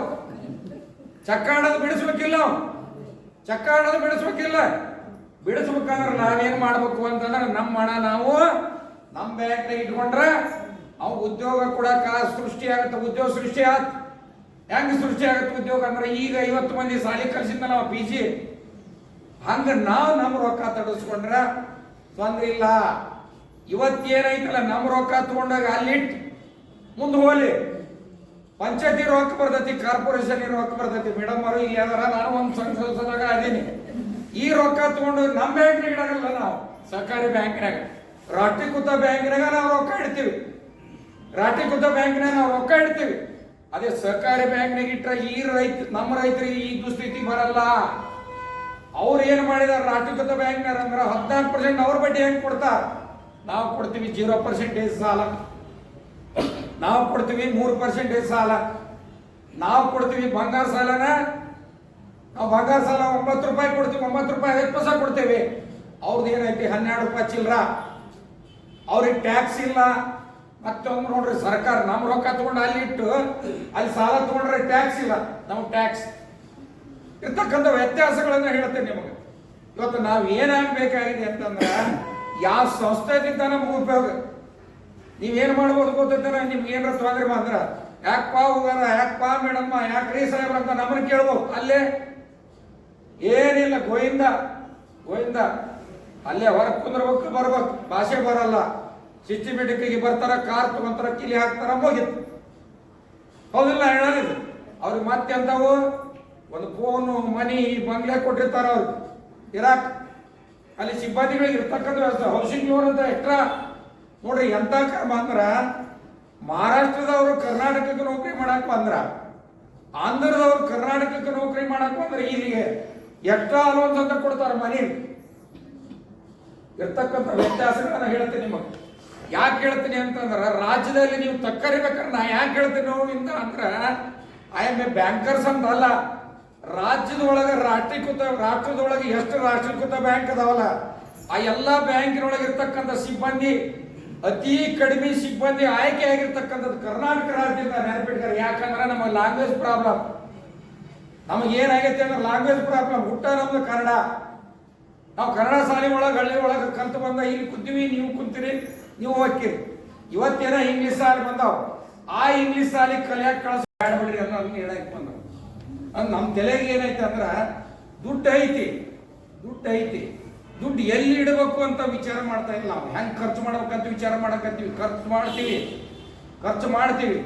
ಚಕ್ಕ ಆಡೋದು ಬಿಡಿಸ್ಬೇಕಿಲ್ಲ. ಬಿಡಿಸ್ಬೇಕಂದ್ರೆ ನಾವೇನ್ ಮಾಡ್ಬೇಕು ಅಂತಂದ್ರೆ, ನಮ್ಮ ಹಣ ನಾವು ನಮ್ಮ ಬ್ಯಾಂಕ್ನಾಗ ಇಟ್ಕೊಂಡ್ರೆ ಅವ್ ಉದ್ಯೋಗ ಕೊಡಕ ಸೃಷ್ಟಿ ಆಗುತ್ತೆ. ಉದ್ಯೋಗ ಸೃಷ್ಟಿ ಆತ್. ಹೆಂಗ ಸೃಷ್ಟಿ ಆಗುತ್ತೆ ಉದ್ಯೋಗ ಅಂದ್ರೆ, ಈಗ 50 ಮಂದಿ ಸಾಲಿ ಕಲ್ಸಿದ್ದ ನಾವು PG. ಹಂಗ ನಾವು ನಮ್ಮ ರೊಕ್ಕ ತಡಿಸ್ಕೊಂಡ್ರೆ ತೊಂದ್ರೆ ಇಲ್ಲ. ಇವತ್ತೇನೈತಲ್ಲ, ನಮ್ಮ ರೊಕ್ಕ ತಗೊಂಡಾಗ ಅಲ್ಲಿಟ್ಟು ಮುಂದೆ ಹೋಗ್ಲಿ. ಪಂಚಾಯತಿ ರೊಕ್ಕ ಬರ್ತೈತಿ, ಕಾರ್ಪೊರೇಷನ್ ರೊಕ್ಕ ಬರ್ತೈತಿ. ಮೇಡಮ್ ಅವರು ಇಲ್ಲಿ ಯಾವ್ದಾರ, ನಾನು ಒಂದು ಸಂಸದಾಗ ಅದೀನಿ. ಈ ರೊಕ್ಕ ತಗೊಂಡು ನಮ್ಮ ಬ್ಯಾಂಕ್ನಾಗ ಇಡಲ್ಲ, ನಾವು ಸಹಕಾರಿ ಬ್ಯಾಂಕ್ನಾಗ ರಾಷ್ಟ್ರೀಕೃತ ಬ್ಯಾಂಕ್ನಾಗ ನಾವು ರೊಕ್ಕ ಇಡ್ತೀವಿ, ರಾಷ್ಟ್ರೀಕೃತ ಬ್ಯಾಂಕ್ನಾಗ ನಾವು ರೊಕ್ಕ ಇಡ್ತೀವಿ. ಅದೇ ಸಹಕಾರಿ ಬ್ಯಾಂಕ್ನಾಗ ಇಟ್ಟರೆ ಈ ನಮ್ಮ ರೈತರಿಗೆ ಈ ದುಸ್ಥಿತಿ ಬರಲ್ಲ. ಅವ್ರು ಏನು ಮಾಡಿದಾರೆ ರಾಷ್ಟ್ರೀಕೃತ ಬ್ಯಾಂಕ್ನಾರ ಅಂದ್ರೆ 14% ಅವ್ರ ಬಡ್ಡಿ ಹೆಂಗೆ ಕೊಡ್ತಾರ, ನಾವು ಕೊಡ್ತೀವಿ 0% ಸಾಲ, ನಾವು ಕೊಡ್ತೀವಿ 3% ಸಾಲ, ನಾವು ಕೊಡ್ತೀವಿ ಬಂಗಾರ ಸಾಲನ, ನಾವು ಬಂಗಾರ ಸಾಲ 9 ರೂಪಾಯಿ ಕೊಡ್ತೀವಿ, 9 ರೂಪಾಯಿ 50 ಪೈಸೆ ಕೊಡ್ತೇವೆ. ಅವ್ರದ್ದು ಏನೈತಿ 12 ರೂಪಾಯಿ ಚಿಲ್ಲರ, ಅವ್ರಿಗೆ ಟ್ಯಾಕ್ಸ್ ಇಲ್ಲ. ಮತ್ತೊಂದು ನೋಡ್ರಿ, ಸರ್ಕಾರ ನಮ್ಮ ರೊಕ್ಕ ತಗೊಂಡು ಅಲ್ಲಿ ಇಟ್ಟು ಅಲ್ಲಿ ಸಾಲ ತಗೊಂಡ್ರೆ ಟ್ಯಾಕ್ಸ್ ಇಲ್ಲ, ನಮ್ಗೆ ಟ್ಯಾಕ್ಸ್ ಇರ್ತಕ್ಕಂಥ ವ್ಯತ್ಯಾಸಗಳನ್ನ ಹೇಳ್ತೇನೆ ನಿಮಗೆ. ಇವತ್ತು ನಾವು ಏನಾಗಬೇಕಾಗಿದೆ ಅಂತಂದ್ರೆ ಯಾವ ಸಂಸ್ಥೆದಿಂದ ನಮಗೆ ಉಪಯೋಗ. ನೀವೇನು ಮಾಡ್ಬೋದು ಗೊತ್ತಿರ್ತಾರ, ನಿಮ್ಗೆ ಏನಾರ ತೊಂದರೆ ಬಂದ್ರ ಯಾಕಪ್ಪ ಹೋಗಾರ, ಯಾಕಪ್ಪ ಮೇಡಮ್ಮ, ಯಾಕ್ರಿ ಸಾಹೇಬ್ರ ಅಂತ ನಮ್ಮನ್ನು ಕೇಳ್ಬೋದು. ಅಲ್ಲೇ ಏನಿಲ್ಲ, ಗೋವಿಂದ ಗೋವಿಂದ ಅಲ್ಲೇ ಹೊರಗೆ ಕುಂದ್ರಬೇಕು, ಬರ್ಬೇಕು. ಭಾಷೆ ಬರಲ್ಲ, ಸಿಸ್ಟಮೆಟಿಕ್ಕಾಗಿ ಬರ್ತಾರ, ಕಾರ್ ತಗೊಂತಾರ, ಕಿಲಿ ಹಾಕ್ತಾರ, ಮುಗಿತ್ತು. ಹೌದಿಲ್ಲ ಹೇಳೋದಿಲ್ಲ. ಅವ್ರಿಗೆ ಮತ್ತೆ ಅಂತವು ಒಂದು ಫೋನು, ಮನಿ, ಬಂಗ್ಲೆ ಕೊಟ್ಟಿರ್ತಾರ ಅವ್ರಿಗೆ ಇರಾಕ್. ಅಲ್ಲಿ ಸಿಬ್ಬಂದಿಗಳಿಗೆ ಇರ್ತಕ್ಕಂಥ ವ್ಯವಸ್ಥೆ, ಹೌಸಿಂಗ್ ಲೋನ್ ಅಂತ ಎಕ್ಸ್ಟ್ರಾ. ನೋಡ್ರಿ ಎಂತ ಕರ್ಮ ಅಂದ್ರ, ಮಹಾರಾಷ್ಟ್ರದವರು ಕರ್ನಾಟಕಕ್ಕೆ ನೌಕರಿ ಮಾಡಕ್ ಬಂದ್ರ, ಆಂಧ್ರದವ್ರು ಕರ್ನಾಟಕಕ್ಕೆ ನೌಕರಿ ಮಾಡಕ್ ಬಂದ್ರೆ ಇಲ್ಲಿಗೆ ಎಕ್ಸ್ಟ್ರಾ ಅಲೋನ್ಸ್ ಅಂತ ಕೊಡ್ತಾರೆ ಮನಿ. ಇರ್ತಕ್ಕಂಥ ವ್ಯತ್ಯಾಸಗಳನ್ನ ಹೇಳ್ತೀನಿ ನಿಮಗೆ. ಯಾಕೆ ಹೇಳ್ತೀನಿ ಅಂತಂದ್ರೆ, ರಾಜ್ಯದಲ್ಲಿ ನೀವು ತಕ್ಕರಿಬೇಕಾದ್ರೆ ನಾ ಯಾಕೆ ಹೇಳ್ತೀನಿ ನೋವಿಂದ ಅಂದ್ರೆ, ಐ ಎಮ್ ಎ ಬ್ಯಾಂಕರ್ಸ್ ಅಂತ ಅಲ್ಲ. ರಾಜ್ಯದೊಳಗೆ ರಾಷ್ಟ್ರದೊಳಗೆ ಎಷ್ಟು ರಾಷ್ಟ್ರೀಕೃತ ಬ್ಯಾಂಕ್ ಅದಾವಲ್ಲ, ಆ ಎಲ್ಲ ಬ್ಯಾಂಕಿನೊಳಗೆ ಇರ್ತಕ್ಕಂಥ ಸಿಬ್ಬಂದಿ ಅತಿ ಕಡಿಮೆ ಸಿಬ್ಬಂದಿ ಆಯ್ಕೆ ಆಗಿರ್ತಕ್ಕಂಥದ್ದು ಕರ್ನಾಟಕ ರಾಜ್ಯದಿಂದ ನೆನಪಿಟ್ಟಾರೆ. ಯಾಕಂದ್ರೆ ನಮ್ಮ ಲ್ಯಾಂಗ್ವೇಜ್ ಪ್ರಾಬ್ಲಮ್. ನಮಗೆ ಏನಾಗೈತೆ ಅಂದ್ರೆ ಲ್ಯಾಂಗ್ವೇಜ್ ಪ್ರಾಬ್ಲಮ್. ಹುಟ್ಟ ನಮ್ದು ಕನ್ನಡ, ನಾವು ಕನ್ನಡ ಶಾಲೆ ಒಳಗೆ ಹಳ್ಳಿ ಒಳಗೆ ಕಲ್ತು ಬಂದ ಇಲ್ಲಿ ಕುಂತೀವಿ, ನೀವು ಕುಂತೀರಿ, ನೀವು ಹೋಗ್ತೀರಿ. ಇವತ್ತೇನೋ ಇಂಗ್ಲೀಷ್ ಶಾಲೆ ಬಂದಾವ, ಆ ಇಂಗ್ಲೀಷ್ ಶಾಲೆ ಕಲಿಯಾಕ ಕಳಿಸ್ ಬಿಡ್ರಿ ಅನ್ನೋ ಹೇಳಕ್ ಬಂದವು. ನಮ್ಮ ತಲೆಗೆ ಏನೈತೆ ಅಂದ್ರೆ ದುಡ್ಡು ಐತಿ, ದುಡ್ಡು ಐತಿ, ದುಡ್ಡು ಎಲ್ಲಿ ಇಡಬೇಕು ಅಂತ ವಿಚಾರ ಮಾಡ್ತಾ ಇಲ್ಲ. ನಾವು ಹೆಂಗೆ ಖರ್ಚು ಮಾಡ್ಬೇಕಂತ ವಿಚಾರ ಮಾಡಕತ್ತೀವಿ. ಖರ್ಚು ಮಾಡ್ತೀವಿ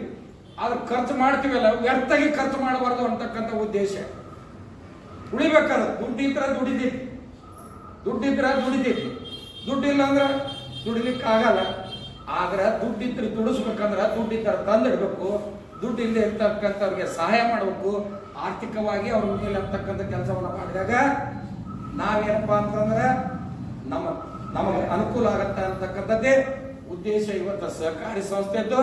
ಆದ್ರೆ ಖರ್ಚು ಮಾಡ್ತೀವಲ್ಲ, ವ್ಯರ್ಥಗೆ ಖರ್ಚು ಮಾಡಬಾರ್ದು ಅಂತಕ್ಕಂಥ ಉದ್ದೇಶ. ಉಳಿಬೇಕಲ್ಲ, ದುಡ್ಡಿದ್ರೆ ದುಡಿತೈತಿ, ದುಡ್ಡಿಲ್ಲ ಅಂದ್ರೆ ದುಡಿಲಿಕ್ಕೆ ಆಗಲ್ಲ. ಆದ್ರೆ ದುಡ್ಡಿದ್ರೆ ದುಡಿಸ್ಬೇಕಂದ್ರೆ ದುಡ್ಡಿದ್ರೆ ತಂದಿಡ್ಬೇಕು, ದುಡ್ಡಿಲ್ಲದೆ ಇರ್ತಕ್ಕಂಥವ್ರಿಗೆ ಸಹಾಯ ಮಾಡಬೇಕು, ಆರ್ಥಿಕವಾಗಿ ಅವ್ರ ಮೇಲೆ ಅಂತಕ್ಕಂಥ ಕೆಲಸವನ್ನು ಮಾಡಿದಾಗ ನಾವೇನಪ್ಪ ಅಂತಂದ್ರೆ ನಮಗೆ ಅನುಕೂಲ ಆಗತ್ತೆ ಅಂತಕ್ಕಂಥದ್ದೇ ಉದ್ದೇಶ. ಇವತ್ತು ಸಹಕಾರಿ ಸಂಸ್ಥೆದ್ದು,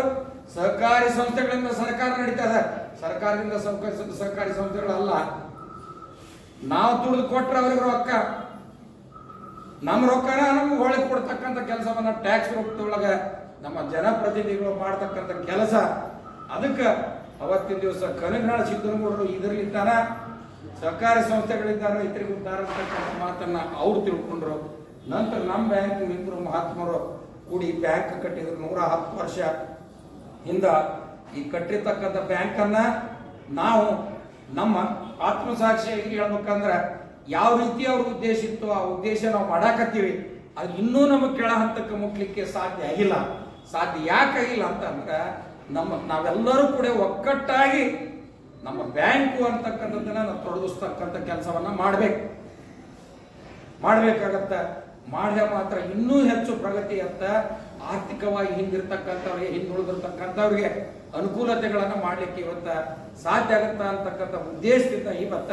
ಸಹಕಾರಿ ಸಂಸ್ಥೆಗಳಿಂದ ಸರ್ಕಾರ ನಡೀತಾ ಇದೆ, ಸರ್ಕಾರದಿಂದ ಸಹಕಾರಿ ಸಂಸ್ಥೆಗಳಲ್ಲ. ನಾವು ದುಡ್ದು ಕೊಟ್ರೆ ಅವ್ರಿಗೆ ರೊಕ್ಕ, ನಮ್ಮ ರೊಕ್ಕನ ನಮ್ಗೆ ಹೊಳೆ ಕೊಡ್ತಕ್ಕಂಥ ಕೆಲಸವನ್ನ ಟ್ಯಾಕ್ಸ್ ರೂಪದೊಳಗೆ ನಮ್ಮ ಜನಪ್ರತಿನಿಧಿಗಳು ಮಾಡ್ತಕ್ಕಂಥ ಕೆಲಸ. ಅದಕ್ಕೆ ಅವತ್ತಿನ ದಿವಸ ಕನಕನಾಳ ಸಿದ್ದನಗೌಡರು ಇದರಲ್ಲಿದ್ದಾನ, ಸಹಕಾರಿ ಸಂಸ್ಥೆಗಳಿದ್ದಾರ, ರೈತರಿಗೆ ಉದ್ಧಾರ ಅಂತಕ್ಕಂಥ ಮಾತನ್ನ ಅವ್ರು ತಿಳ್ಕೊಂಡ್ರು. ನಂತರ ನಮ್ಮ ಬ್ಯಾಂಕ್ ಇಬ್ಬರು ಮಹಾತ್ಮರು ಕೂಡಿ ಬ್ಯಾಂಕ್ ಕಟ್ಟಿದ್ರು. 110 ವರ್ಷ ಹಿಂದ ಈ ಕಟ್ಟಿರ್ತಕ್ಕಂಥ ಬ್ಯಾಂಕನ್ನ ನಾವು ನಮ್ಮ ಆತ್ಮಸಾಕ್ಷಿಯಾಗಿ ಹೇಳ್ಬೇಕಂದ್ರೆ ಯಾವ ರೀತಿ ಅವ್ರ ಉದ್ದೇಶ ಇತ್ತು, ಆ ಉದ್ದೇಶ ನಾವು ಮಾಡಾಕತ್ತೀವಿ. ಅದು ಇನ್ನೂ ನಮಗೆ ಕೆಳ ಹಂತಕ್ಕೆ ಮುಟ್ಲಿಕ್ಕೆ ಸಾಧ್ಯ ಆಗಿಲ್ಲ. ಸಾಧ್ಯ ಯಾಕಾಗಿಲ್ಲ ಅಂತಂದ್ರೆ ನಾವೆಲ್ಲರೂ ಕೂಡ ಒಕ್ಕಟ್ಟಾಗಿ ನಮ್ಮ ಬ್ಯಾಂಕು ಅಂತಕ್ಕಂಥದ್ದನ್ನ ನಾವು ತೊಡಗಿಸ್ತಕ್ಕಂಥ ಕೆಲಸವನ್ನ ಮಾಡಬೇಕಾಗತ್ತೆ. ಮಾಡಿದ ಮಾತ್ರ ಇನ್ನೂ ಹೆಚ್ಚು ಪ್ರಗತಿಯತ್ತ, ಆರ್ಥಿಕವಾಗಿ ಹಿಂದಿರ್ತಕ್ಕಂಥವ್ರಿಗೆ, ಹಿಂದುಳಿದಿರ್ತಕ್ಕಂಥವ್ರಿಗೆ ಅನುಕೂಲತೆಗಳನ್ನು ಮಾಡಲಿಕ್ಕೆ ಇವತ್ತ ಸಾಧ್ಯ ಆಗತ್ತಾ ಅಂತಕ್ಕಂಥ ಉದ್ದೇಶದಿಂದ ಇವತ್ತ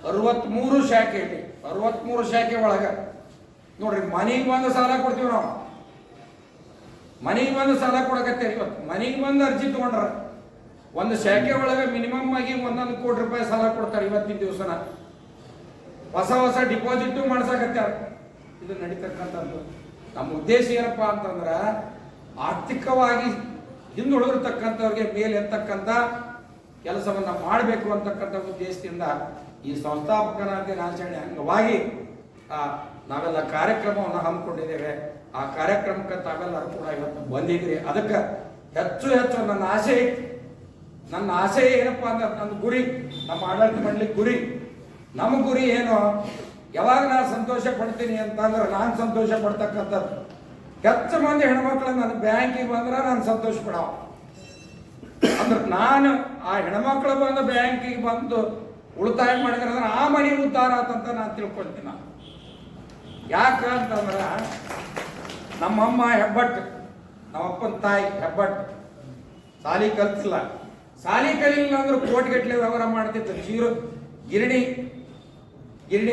63 ಶಾಖೆ ಇದೆ. 63 ಶಾಖೆ ಒಳಗೆ ನೋಡ್ರಿ, ಮನೆಗೆ ಬಂದು ಸಾಲ ಕೊಡ್ತೀವಿ ನಾವು. ಮನೆಗೆ ಬಂದು ಸಾಲ ಕೊಡಕತ್ತೇವೆ. ಇವತ್ತು ಮನೆಗೆ ಬಂದು ಅರ್ಜಿ ತಗೊಂಡ್ರ ಒಂದು ಶಾಖೆ ಒಳಗೆ ಮಿನಿಮಮ್ ಆಗಿ 1 ಕೋಟಿ ರೂಪಾಯಿ ಸಾಲ ಕೊಡ್ತಾರೆ. ಇವತ್ತಿನ ದಿವಸನ ಹೊಸ ಡಿಪಾಸಿಟ್ ಮಾಡ್ಸಕತ್ತಾರೆ. ಇದು ನಡೀತಕ್ಕಂಥದ್ದು. ನಮ್ಮ ಉದ್ದೇಶ ಏನಪ್ಪಾ ಅಂತಂದ್ರ ಆರ್ಥಿಕವಾಗಿ ಹಿಂದುಳಿದಿರ್ತಕ್ಕಂಥವ್ರಿಗೆ ಮೇಲೆ ಎತ್ತಕ್ಕಂಥ ಕೆಲಸವನ್ನ ಮಾಡಬೇಕು ಅಂತಕ್ಕಂಥ ಉದ್ದೇಶದಿಂದ ಈ ಸಂಸ್ಥಾಪಕನ ದಿನಾಚರಣೆ ಅಂಗವಾಗಿ ನಾವೆಲ್ಲ ಕಾರ್ಯಕ್ರಮವನ್ನು ಹಮ್ಮಿಕೊಂಡಿದ್ದೇವೆ. ಆ ಕಾರ್ಯಕ್ರಮಕ್ಕೆ ತಾವೆಲ್ಲರೂ ಕೂಡ ಇವತ್ತು ಬಂದಿದ್ರಿ. ಅದಕ್ಕೆ ಹೆಚ್ಚು ನನ್ನ ಆಸೆ ಏನಪ್ಪಾ ಅಂದ್ರೆ, ನನ್ನ ಗುರಿ, ನಮ್ಮ ಆಡಳಿತ ಮಂಡಳಿ ಗುರಿ, ನಮ್ಮ ಗುರಿ ಏನು, ಯಾವಾಗ ನಾನು ಸಂತೋಷ ಪಡ್ತೀನಿ ಅಂತಂದ್ರೆ ನಾನು ಸಂತೋಷ ಪಡ್ತಕ್ಕಂಥದ್ದು ಹೆಚ್ಚು ಮಂದಿ ಹೆಣ್ಮಕ್ಳು ನನ್ನ ಬ್ಯಾಂಕಿಗೆ ಬಂದ್ರೆ ನಾನು ಸಂತೋಷ ಪಡೋ. ಅಂದ್ರೆ ನಾನು ಆ ಹೆಣ್ಮಕ್ಳು ಬಂದು ಬ್ಯಾಂಕಿಗೆ ಬಂದು ಉಳಿತಾಯ ಮಾಡಿದ್ರೆ ಅಂದ್ರೆ ಆ ಮನೆ ಉದ್ಧಾರ ಆತಂತ ನಾನು ತಿಳ್ಕೊಳ್ತೀನಿ. ಯಾಕಂತಂದ್ರೆ ನಮ್ಮಮ್ಮ ಹೆಬ್ಬಟ್ಟು, ನಮ್ಮಪ್ಪನ ತಾಯಿ ಹೆಬ್ಬಟ್ಟು, ಸಾಲಿ ಕಲ್ತಿಲ್ಲ. ಸಾಲಿ ಕಲಿಲ್ಲ ಅಂದ್ರೆ ಕೋಟಿಗಟ್ಟಲೆ ವ್ಯವಹಾರ ಮಾಡ್ತಿತ್ತು. ಗಿರಣಿ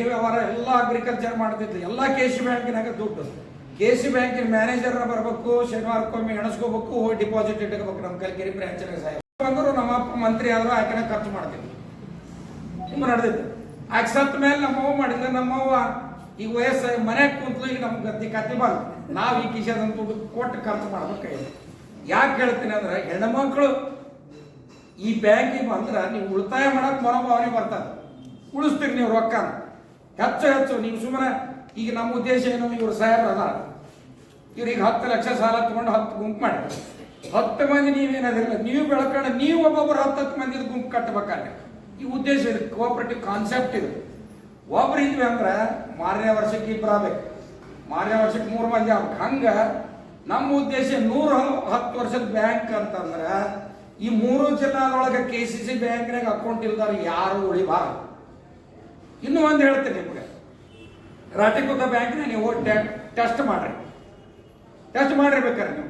ವ್ಯವಹಾರ ಎಲ್ಲ ಅಗ್ರಿಕಲ್ಚರ್ ಮಾಡ್ತಿತ್ತು. ಎಲ್ಲ KC ಬ್ಯಾಂಕಿನಾಗ ದುಡ್ಡು. KC ಬ್ಯಾಂಕಿನ ಮ್ಯಾನೇಜರ್ನ ಬರಬೇಕು, ಶನಿವಾರಕ್ಕೊಮ್ಮೆ ಎಣಿಸ್ಕೋಬೇಕು, ಹೋಗಿ ಡಿಪಾಸಿಟ್ ಇಟ್ಕೋಬೇಕು. ನಮ್ಮ ಕಲ್ಕೆರೆ ಬ್ರಾಂಚ್ನಾಗ ಸಾಹೇಬ್ ಬಂದರು, ನಮ್ಮ ಅಪ್ಪ ಮಂತ್ರಿ ಆದರೂ ಆಕೆನ ಖರ್ಚು ಮಾಡ್ತಿದ್ರು. ಹಿಂಗೆ ನಡೆದಿತ್ತು. ಆಕೆ ಸತ್ತ ಮೇಲೆ ನಮ್ಮವ್ವ ಮಾಡಿದ್ರೆ, ನಮ್ಮವ್ವ ಈಗ ವಯಸ್ಸು ಮನೆಗೆ ಕುಂತಲು, ಈಗ ನಮ್ಗೆ ಗದ್ದೆ ಕತ್ತಿ ಬಂದು ನಾವು ಈ ಕಿಶನ್ ದುಡ್ಡು ಕೊಟ್ಟು ಖರ್ಚು ಮಾಡ್ಬೇಕಾಗಿದೆ. ಯಾಕೆ ಹೇಳ್ತೀನಿ ಅಂದ್ರೆ, ಹೆಣ್ಮಕ್ಳು ಈ ಬ್ಯಾಂಕಿಗೆ ಬಂದ್ರೆ ನೀವು ಉಳಿತಾಯ ಮಾಡಕ್ಕೆ ಮನೋಭಾವನೆ ಬರ್ತದೆ. ಉಳಿಸ್ತೀರಿ ನೀವು ರೊಕ್ಕ ಹೆಚ್ಚು ನೀವು ಸುಮ್ಮನೆ. ಈಗ ನಮ್ಮ ಉದ್ದೇಶ ಏನು, ಇವ್ರು ಸಾಹೇಬ್ರು ಅದ, ಇವ್ರಿಗೆ 10 ಲಕ್ಷ ಸಾಲ ತಗೊಂಡು 10 ಗುಂಪು ಮಾಡಿ 10 ಮಂದಿ ನೀವೇನದಿರಲ್ಲ, ನೀವು ಬೆಳ್ಕೊಂಡು ನೀವು ಒಬ್ಬೊಬ್ಬರು 10 ಮಂದಿ ಗುಂಪು ಕಟ್ಟಬೇಕಾದ್ರೆ ಈ ಉದ್ದೇಶ ಇದೆ. ಕೋಆಪರೇಟಿವ್ ಕಾನ್ಸೆಪ್ಟ್ ಇದು. ಒಬ್ರು ಇದ್ವಿ ಅಂದ್ರೆ ಮಾರನೇ ವರ್ಷಕ್ಕೆ 2 ಆಗ್ಬೇಕು, ಮಾರನೇ ವರ್ಷಕ್ಕೆ 3 ಮಂದಿ ಆಗ್ಬೇಕು. ಹಂಗೆ ನಮ್ಮ ಉದ್ದೇಶ 110 ವರ್ಷದ ಬ್ಯಾಂಕ್ ಅಂತಂದ್ರೆ ಈ 3 ಜಿಲ್ಲಾದೊಳಗೆ KCC ಬ್ಯಾಂಕ್ನಾಗ ಅಕೌಂಟ್ ಇಲ್ದಾರ ಯಾರು ಉಳಿಬಾರದು. ಇನ್ನೂ ಒಂದು ಹೇಳ್ತೀನಿ ನಿಮಗೆ, ರಾಟಿಕುತ ಬ್ಯಾಂಕ್ನ ನೀವು ಟೆಸ್ಟ್ ಮಾಡ್ರಿ ಬೇಕಾರೆ ನೀವು.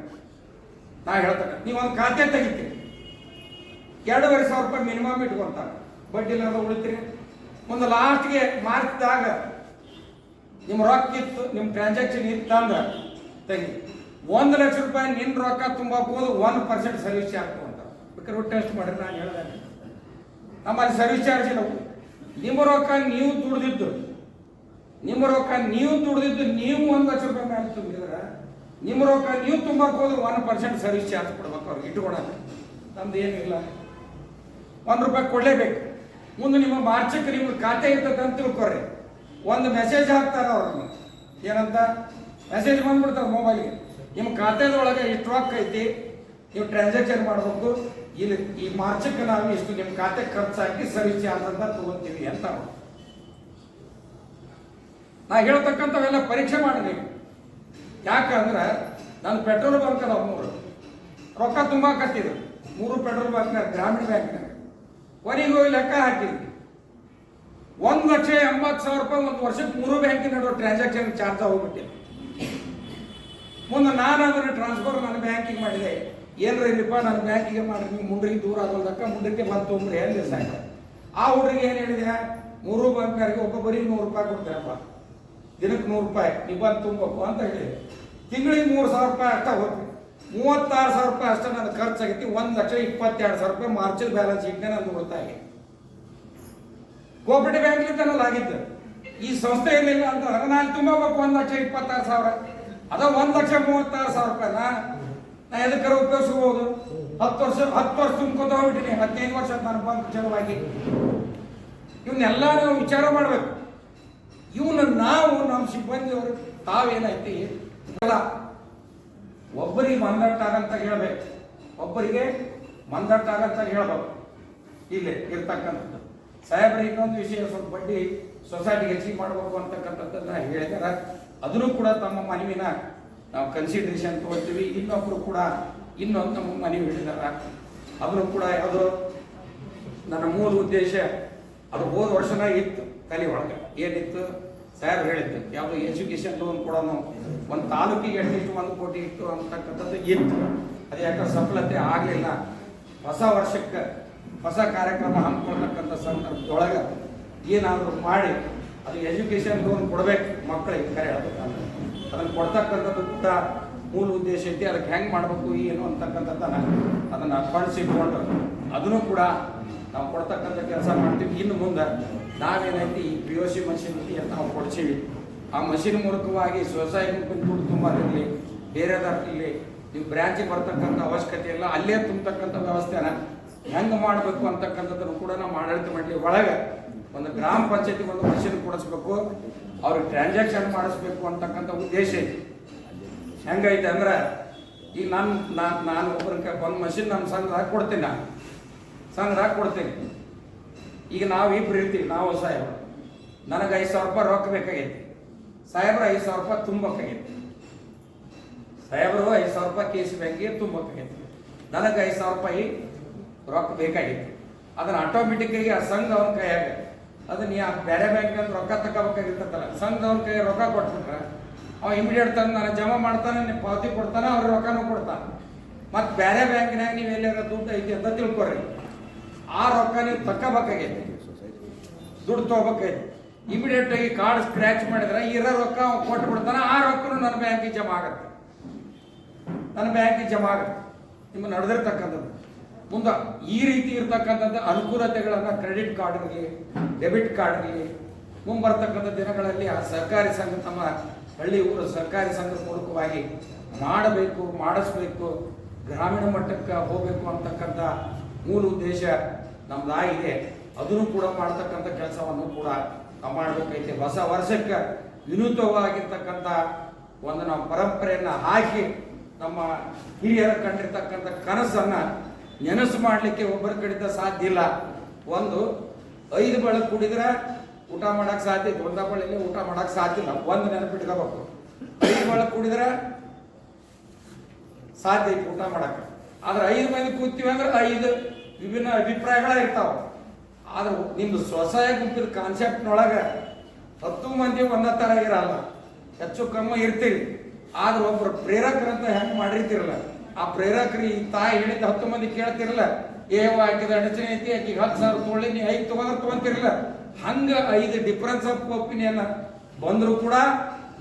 ನಾ ಹೇಳ್ತೇನೆ, ನೀವು ಒಂದು ಖಾತೆ ತೆಗಿತೀರಿ, 2,500 ರೂಪಾಯಿ ಮಿನಿಮಮ್ ಇಟ್ಕೊಂತಾರೆ, ಬಡ್ಡಿ ಇಲ್ಲಾರ್ದ ಉಳಿತೀರಿ. ಒಂದು ಲಾಸ್ಟ್ಗೆ ಮಾರ್ಚ್ದಾಗ ನಿಮ್ಮ ರೊಕ್ಕ ಇತ್ತು, ನಿಮ್ಮ ಟ್ರಾನ್ಸಾಕ್ಷನ್ ಇತ್ತಂದ್ರೆ ತೆಗಿ. 1 ಲಕ್ಷ ರೂಪಾಯಿ ನಿನ್ನ ರೊಕ್ಕ ತುಂಬಕ್ಕೆ ಹೋದು 1% ಸರ್ವಿಸ್ ಚಾರ್ಜ್ ತಗೊಂತಾರೆ. ಬೇಕಾದ್ರೆ ಟೆಸ್ಟ್ ಮಾಡಿರಿ. ನಾನು ಹೇಳಿದೆ ನಮ್ಮಲ್ಲಿ ಸರ್ವಿಸ್ ಚಾರ್ಜ್ ಇಲ್ಲ. ನಿಮ್ಮ ರೊಕ್ಕ ನೀವು ದುಡ್ದಿದ್ದು ನೀವು 1 ಲಕ್ಷ ರೂಪಾಯಿ ಮೇಲೆ ತುಂಬಿದ್ರೆ ನಿಮ್ಮ ರೊಕ್ಕ ನೀವು ತುಂಬಕ್ಕೆ ಹೋದ್ರೆ 1% ಸರ್ವಿಸ್ ಚಾರ್ಜ್ ಕೊಡ್ಬೇಕು ಅವ್ರಿಗೆ ಇಟ್ಕೊಳಕ್ಕೆ. ನಮ್ದು ಏನಿಲ್ಲ, 1 ರೂಪಾಯಿ ಕೊಡಲೇಬೇಕು. ಮುಂದೆ ನಿಮ್ಮ ಮಾರ್ಚಕ್ಕೆ ನಿಮ್ಗೆ ಖಾತೆ ಇರ್ತದೆ ಅಂತ ತಿಳ್ಕೊರಿ. ಒಂದು ಮೆಸೇಜ್ ಹಾಕ್ತಾರೆ ಅವ್ರನ್ನ, ಏನಂತ ಮೆಸೇಜ್ ಬಂದ್ಬಿಡ್ತಾರೆ ಮೊಬೈಲ್ಗೆ, ನಿಮ್ಮ ಖಾತೆದೊಳಗೆ ಇಷ್ಟು ರೊಕ್ಕ ಐತಿ, ನೀವು ಟ್ರಾನ್ಸಾಕ್ಷನ್ ಮಾಡಬೇಕು, ಇಲ್ಲಿ ಈ ಮಾರ್ಚಕ್ಕೆ ನಾವು ಇಷ್ಟು ನಿಮ್ಮ ಖಾತೆ ಖರ್ಚು ಹಾಕಿ ಸರ್ವಿಸ್ ಚಾರ್ಜ್ ಅಂತ ತಗೋತೀವಿ ಅಂತ. ನಾ ಹೇಳ್ತಕ್ಕಂಥವೆಲ್ಲ ಪರೀಕ್ಷೆ ಮಾಡಿ ನೀವು. ಯಾಕಂದ್ರೆ ನಾನು ಪೆಟ್ರೋಲ್ ಬಂಕ್ ಅದಾವ 3 ರೊಕ್ಕ ತುಂಬ ಕಟ್ಟಿದ್ರು, 3 ಪೆಟ್ರೋಲ್ ಬಂಕ್ನಾಗ, ಗ್ರಾಮೀಣ ಬ್ಯಾಂಕ್ನಾಗ. ಕೊನೆಗೆ ಹೋಗಿ ಲೆಕ್ಕ ಹಾಕಿದ್ವಿ, 1,80,000 ರೂಪಾಯಿ ಒಂದು ವರ್ಷಕ್ಕೆ 3 ಬ್ಯಾಂಕಿನ ನಡುವೆ ಟ್ರಾನ್ಸಾಕ್ಷನ್ ಚಾರ್ಜ್ ಹೋಗ್ಬಿಟ್ಟಿದೆ. ಮುಂದೆ ನಾನು ಅದನ್ನು ಟ್ರಾನ್ಸ್ಫರ್ ನನ್ನ ಬ್ಯಾಂಕಿಗೆ ಮಾಡಿದೆ. ಏನ್ರ ಇಲ್ಲಪ್ಪ ನನ್ನ ಬ್ಯಾಂಕಿಗೆ ಮಾಡಿ, ನೀವು ಮುಂಡ್ರಿಗೆ ದೂರ ಆಗೋದಕ್ಕ ಮುಂಡಕ್ಕೆ ಬಂದು ತೊಗೊಂಡ್ರಿ ಎಲ್ಲಿ ಸಾಕ. ಆ ಹುಡುಗಿಗೆ ಏನು ಹೇಳಿದೆ, 3 ಬ್ಯಾಂಕ್ನವರಿಗೆ ಒಬ್ಬೊಬ್ಬರಿಗೆ 100 ರೂಪಾಯಿ ಕೊಡ್ತೀರಪ್ಪ, ದಿನಕ್ಕೆ 100 ರೂಪಾಯಿ ನೀವು ಬಂದು ತುಂಬಬೇಕು ಅಂತ ಹೇಳಿದೆ. ತಿಂಗಳಿಗೆ 3,000 ರೂಪಾಯಿ ಅಷ್ಟ ಹೋಗ್ತೀವಿ, 36,000 ರೂಪಾಯಿ ಅಷ್ಟೇ ನನ್ನ ಖರ್ಚಾಗೈತಿ. 1,22,000 ರೂಪಾಯಿ ಮಾರ್ಚಲ್ ಬ್ಯಾಲೆನ್ಸ್ ಶೀಟ್ಗೆ ನಾನು ಉಳಿತಾಯ. ಕೋಆಪರೇಟಿವ್ ಬ್ಯಾಂಕ್ಲಿಂದ ನಾನು ಆಗಿದ್ದು, ಈ ಸಂಸ್ಥೆ ಏನಿಲ್ಲ ಅಂತ ನಾನು ತುಂಬಬೇಕು 1,26,000. ಅದ 1,36,000 ರೂಪಾಯಿನ ನಾ ಎದಕ್ಕಾರ ಉಪಯೋಗಿಸ್ಬೋದು. 10 ವರ್ಷ ತುಂಬ್ಕೊತ ಹೋಗ್ಬಿಟ್ಟಿನಿ, 15 ವರ್ಷ ನಾನು ಬಂಕ್ ಚಲವಾಗಿ. ಇವನ್ನೆಲ್ಲ ನಾವು ವಿಚಾರ ಮಾಡಬೇಕು. ನಾವು ನಮ್ಮ ಸಿಬ್ಬಂದಿಯವರು ತಾವೇನೈತಿ ಅಲ್ಲ, ಒಬ್ಬರಿಗೆ ಮಂದಟ್ಟಾಗಂತ ಹೇಳ್ಬೇಕು, ಒಬ್ಬರಿಗೆ ಮಂದಟ್ಟಾಗಂತ ಹೇಳ್ಬೇಕು. ಇಲ್ಲೇ ಇರ್ತಕ್ಕಂಥದ್ದು ಸಾಹೇಬ್ರಿಗೆ ಇನ್ನೊಂದು ವಿಷಯ, ಸ್ವಲ್ಪ ಬಡ್ಡಿ ಸೊಸೈಟಿಗೆ ಹೆಚ್ಚಿಗೆ ಮಾಡಬೇಕು ಅಂತಕ್ಕಂಥದ್ದನ್ನ ಹೇಳಿದಾರೆ. ಅದನ್ನು ಕೂಡ ತಮ್ಮ ಮನವಿನ ನಾವು ಕನ್ಸಿಡರೇಷನ್ ತಗೊಳ್ತೀವಿ. ಇನ್ನೊಬ್ರು ಕೂಡ ಇನ್ನೊಂದು ನಮ್ಮ ಮನವಿ ಹೇಳಿದಾರೆ, ಅದನ್ನು ಕೂಡ ಯಾವುದೋ ನನ್ನ ಮೂಲ ಉದ್ದೇಶ ಅದು ಹೋದ ವರ್ಷನ ಇತ್ತು ತಲೆ ಒಳಗೆ. ಏನಿತ್ತು ಸಾಹೇಬ್ ಹೇಳಿದ್ದು, ಯಾವುದೋ ಎಜುಕೇಷನ್ ಲೋನ್ ಕೂಡ ಒಂದು ತಾಲೂಕಿಗೆ ಅಟ್ಲೀಸ್ಟ್ 1 ಕೋಟಿ ಇತ್ತು ಅಂತಕ್ಕಂಥದ್ದು ಇತ್ತು. ಅದು ಯಾಕೆ ಸಫಲತೆ ಆಗಲಿಲ್ಲ. ಹೊಸ ವರ್ಷಕ್ಕೆ ಹೊಸ ಕಾರ್ಯಕ್ರಮ ಹಮ್ಮಿಕೊಳ್ತಕ್ಕಂಥ ಸಂದರ್ಭದೊಳಗೆ ಏನಾದರೂ ಮಾಡಿ ಅದು ಎಜುಕೇಷನ್ ಲೋನ್ ಕೊಡಬೇಕು ಮಕ್ಕಳಿಗೆ. ಕರೆ ಅದನ್ನು ಕೊಡ್ತಕ್ಕಂಥದ್ದು ಕೂಡ ಮೂಲ ಉದ್ದೇಶ ಐತಿ. ಅದಕ್ಕೆ ಹೆಂಗೆ ಮಾಡಬೇಕು ಏನು ಅಂತಕ್ಕಂಥದ್ದನ್ನು ಅದನ್ನು ಫಂಡ್ಸ್ ಇಟ್ಕೊಂಡು ಅದನ್ನು ಕೂಡ ನಾವು ಕೊಡ್ತಕ್ಕಂಥ ಕೆಲಸ ಮಾಡ್ತೀವಿ. ಇನ್ನು ಮುಂದೆ ನಾವೇನೈತಿ ಈ POC ಮಷಿನ್ ಅಂತ ನಾವು ಕೊಡ್ತೀವಿ. ಆ ಮಷಿನ್ ಮೂಲಕವಾಗಿ ಸ್ವಸಹಾಯ ಗುಂಪಿನ ದುಡ್ಡು ತುಂಬೋದಿರಲಿ, ಬೇರೆದಾರಲ್ಲಿ ನೀವು ಬ್ರ್ಯಾಂಚಿಗೆ ಬರ್ತಕ್ಕಂಥ ಅವಶ್ಯಕತೆ ಇಲ್ಲ, ಅಲ್ಲೇ ತುಂಬತಕ್ಕಂಥ ವ್ಯವಸ್ಥೆನ ಹೆಂಗೆ ಮಾಡಬೇಕು ಅಂತಕ್ಕಂಥದ್ದನ್ನು ಕೂಡ ನಾವು ಆಡಳಿತ ಮಂಡಳಿ ಒಳಗೆ ಒಂದು ಗ್ರಾಮ ಪಂಚಾಯತಿಗೆ ಒಂದು ಮಷಿನ್ ಕೊಡಿಸ್ಬೇಕು, ಅವ್ರಿಗೆ ಟ್ರಾನ್ಸಾಕ್ಷನ್ ಮಾಡಿಸ್ಬೇಕು ಅಂತಕ್ಕಂಥ ಉದ್ದೇಶ ಐತಿ. ಹೆಂಗೈತೆ ಅಂದ್ರೆ ಈಗ ನಾನು ಒಬ್ಬರಿಗೆ ಒಂದು ಮಷಿನ್ ನಮ್ಮ ಸಂಘದಾಗ ಕೊಡ್ತೀನಿ, ನಾನು ಸಂಘದಾಗ ಕೊಡ್ತೀನಿ. ಈಗ ನಾವು ಇಬ್ಬರು ಇರ್ತೀವಿ, ನಾವು ಸಾಹೇಬ್ರು, ನನಗೆ 5,000 ರೂಪಾಯಿ ರೊಕ್ಕ ಬೇಕಾಗೈತಿ, ಸಾಹೇಬ್ರು 5,000 ರೂಪಾಯಿ ತುಂಬಬೇಕಾಗೈತಿ, ಸಾಹೇಬ್ರು 5,000 ರೂಪಾಯಿ KC ಬ್ಯಾಂಕಿಗೆ ತುಂಬಬೇಕಾಗೈತಿ, ನನಗೆ 5,000 ರೂಪಾಯಿ ರೊಕ್ಕ ಬೇಕಾಗಿತ್ತು. ಅದನ್ನು ಆಟೋಮೆಟಿಕ್ಕಾಗಿ ಆ ಸಂಘ ಅವ್ನ ಕೈಯಾಗ ಅದನ್ನ ಬೇರೆ ಬ್ಯಾಂಕಿನ ರೊಕ್ಕ ತಗೋಬೇಕಾಗಿರ್ತಲ್ಲ, ಸಂಘ ಅವ್ನ ಕೈ ರೊಕ್ಕ ಕೊಟ್ಬಿಟ್ರೆ ಅವ ಇಮಿಡಿಯೇಟ್ ತಂದು ನಾನು ಜಮಾ ಮಾಡ್ತಾನೆ, ನೀವು ಪಾವತಿ ಕೊಡ್ತಾನೆ, ಅವ್ರ ರೊಕ್ಕನೂ ಕೊಡ್ತಾನೆ. ಮತ್ತು ಬೇರೆ ಬ್ಯಾಂಕಿನಾಗ ನೀವು ಎಲ್ಲಾರ ದುಡ್ಡು ಐತಿ ಅಂತ ತಿಳ್ಕೊರಿ, ಆ ರೊಕ್ಕ ನೀವು ತಕ್ಕೋಬೇಕಾಗೈತಿ, ದುಡ್ಡು ತೊಗೋಬೇಕಾಯ್ತು. ಇಮಿಡಿಯೇಟ್ ಆಗಿ ಕಾರ್ಡ್ ಸ್ಕ್ರ್ಯಾಚ್ ಮಾಡಿದ್ರೆ ಇರೋ ರೊಕ್ಕ ಅವ್ನು ಕೊಟ್ಟು ಬಿಡ್ತಾನೆ, ಆ ರೊಕ್ಕನೂ ನನ್ನ ಬ್ಯಾಂಕಿಗೆ ಜಮಾ ಆಗುತ್ತೆ, ನನ್ನ ಬ್ಯಾಂಕಿಗೆ ಜಮಾ ಆಗುತ್ತೆ. ನಿಮ್ಮ ನಡೆದಿರ್ತಕ್ಕಂಥದ್ದು ಮುಂದೆ ಈ ರೀತಿ ಇರ್ತಕ್ಕಂಥದ್ದು ಅನುಕೂಲತೆಗಳನ್ನು ಕ್ರೆಡಿಟ್ ಕಾರ್ಡ್ ಇರಲಿ, ಡೆಬಿಟ್ ಕಾರ್ಡ್ ಇರಲಿ, ಮುಂಬರ್ತಕ್ಕಂಥ ದಿನಗಳಲ್ಲಿ ಆ ಸಹಕಾರಿ ಸಂಘ ತಮ್ಮ ಹಳ್ಳಿ ಊರು ಸಹಕಾರಿ ಸಂಘದ ಮೂಲಕವಾಗಿ ಮಾಡಬೇಕು, ಮಾಡಿಸ್ಬೇಕು, ಗ್ರಾಮೀಣ ಮಟ್ಟಕ್ಕೆ ಹೋಗಬೇಕು ಅಂತಕ್ಕಂಥ ಮೂಲ ಉದ್ದೇಶ ನಮ್ದಾಗಿದೆ. ಅದನ್ನು ಕೂಡ ಮಾಡ್ತಕ್ಕಂಥ ಕೆಲಸವನ್ನು ಕೂಡ ನಾವು ಮಾಡಬೇಕೈತೆ. ಹೊಸ ವರ್ಷಕ್ಕೆ ವಿನೂತವಾಗಿರ್ತಕ್ಕಂಥ ಒಂದು ನಾವು ಪರಂಪರೆಯನ್ನು ಹಾಕಿ ನಮ್ಮ ಹಿರಿಯರ ಕಂಡಿರ್ತಕ್ಕಂಥ ಕನಸನ್ನು ನೆನಸು ಮಾಡಲಿಕ್ಕೆ ಒಬ್ಬರ ಕಡೆಯಿಂದ ಸಾಧ್ಯ ಇಲ್ಲ. ಒಂದು 5 ಬೆಳಕು ಕುಡಿದ್ರೆ ಊಟ ಮಾಡಕ್ಕೆ ಸಾಧ್ಯ ಐತೆ, ಒಂದ ಬಳಿಲಿ ಊಟ ಮಾಡಕ್ಕೆ ಸಾಧ್ಯ ಇಲ್ಲ. ಒಂದು ನೆನಪಿಟ್ಕೋಬೇಕು, 5 ಬೆಳಕು ಕುಡಿದ್ರೆ ಸಾಧ್ಯ ಐತೆ ಊಟ ಮಾಡಕ್ಕೆ. ಆದ್ರೆ 5 ಮಂದಿ ಕೂತೀವಿ ಅಂದ್ರೆ 5 ವಿಭಿನ್ನ ಅಭಿಪ್ರಾಯಗಳ ಇರ್ತಾವ. ಆದ್ರೆ ನಿಮ್ದು ಸ್ವಸಹಾಯ ಗುಂಪಿನ ಕಾನ್ಸೆಪ್ಟ್ನೊಳಗೆ 10 ಮಂದಿ ಒಂದೇ ಥರ ಇರಲ್ಲ, ಹೆಚ್ಚು ಕಮ್ಮಿ ಇರ್ತೀರಿ. ಆದ್ರೆ ಒಬ್ರು ಪ್ರೇರಕರಂತ ಹೆಂಗೆ ಮಾಡಿರ್ತಿರಲ್ಲ, ಆ ಪ್ರೇರಕರು ಈ ತಾಯಿ ಹೇಳಿದ 10 ಮಂದಿ ಕೇಳ್ತಿರಲ್ಲ, ಆಕಿದ ಅಡಚಣೆ ಐತಿ, ಆಕಿಗೆ 10,000 ತೊಗೊಳ್ಳಿ, ನೀವು 5 ತೊಗೊಂಡ್ರೆ ತೊಗೊಂತಿರಲ್ಲ. ಹಂಗೆ 5 ಡಿಫ್ರೆನ್ಸ್ ಆಫ್ ಒಪಿನಿಯನ್ ಬಂದರೂ ಕೂಡ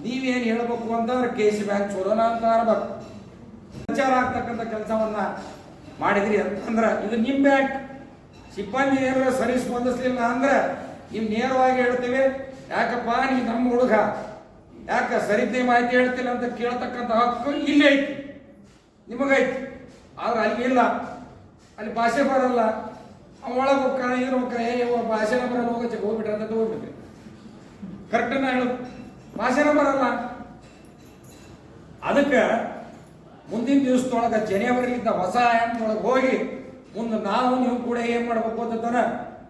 ನೀವೇನು ಹೇಳ್ಬೇಕು ಅಂತಂದ್ರೆ KC ಬ್ಯಾಂಕ್ ಚಲೋನ ಅಂತ ಅನ್ಬೇಕು. ಸಂಚಾರ ಆಗ್ತಕ್ಕಂಥ ಕೆಲಸವನ್ನ ಮಾಡಿದ್ರಿ ಅಂತಂದ್ರೆ ಇದು ನಿಮ್ಮ ಬ್ಯಾಂಕ್. ಸಿಬ್ಬಂದಿ ಏನಾರ ಸರಿ ಸ್ಪಂದಿಸ್ಲಿಲ್ಲ ಅಂದ್ರೆ ನೀವು ನೇರವಾಗಿ ಹೇಳ್ತೀವಿ, ಯಾಕಪ್ಪ ನೀ ನಮ್ಮ ಹುಡುಗ, ಯಾಕೆ ಸರಿತೆ ಮಾಹಿತಿ ಹೇಳ್ತಿಲ್ಲ ಅಂತ ಕೇಳ್ತಕ್ಕಂಥ ಹಕ್ಕು ಇಲ್ಲೇ ಐತಿ, ನಿಮಗೈತಿ. ಆದ್ರೆ ಅಲ್ಲಿ ಇಲ್ಲ, ಅಲ್ಲಿ ಭಾಷೆ ಬರಲ್ಲ, ಒಳಗೆ ಹೋಗ್ತಾನ ಇದ್ರ ಹೋಗ್ತಾನೆ, ಭಾಷೆನ ಬರಲ್ಲ, ಹೋಗ್ಬಿಟ್ರೆ ಅಂತ ತಗೋಬಿಟ್ರಿ. ಕರೆಕ್ಟನ್ನ ಹೇಳೋದು, ಭಾಷೆನ ಬರಲ್ಲ. ಅದಕ್ಕೆ ಮುಂದಿನ ದಿವಸದೊಳಗೆ ಜನವರಿಯಿಂದ ಹೊಸ ಆಯಾಮದೊಳಗೆ ಹೋಗಿ ಮುಂದೆ ನಾವು ನೀವು ಕೂಡ ಏನು ಮಾಡಬೇಕು ಅಂತಂದ್ರೆ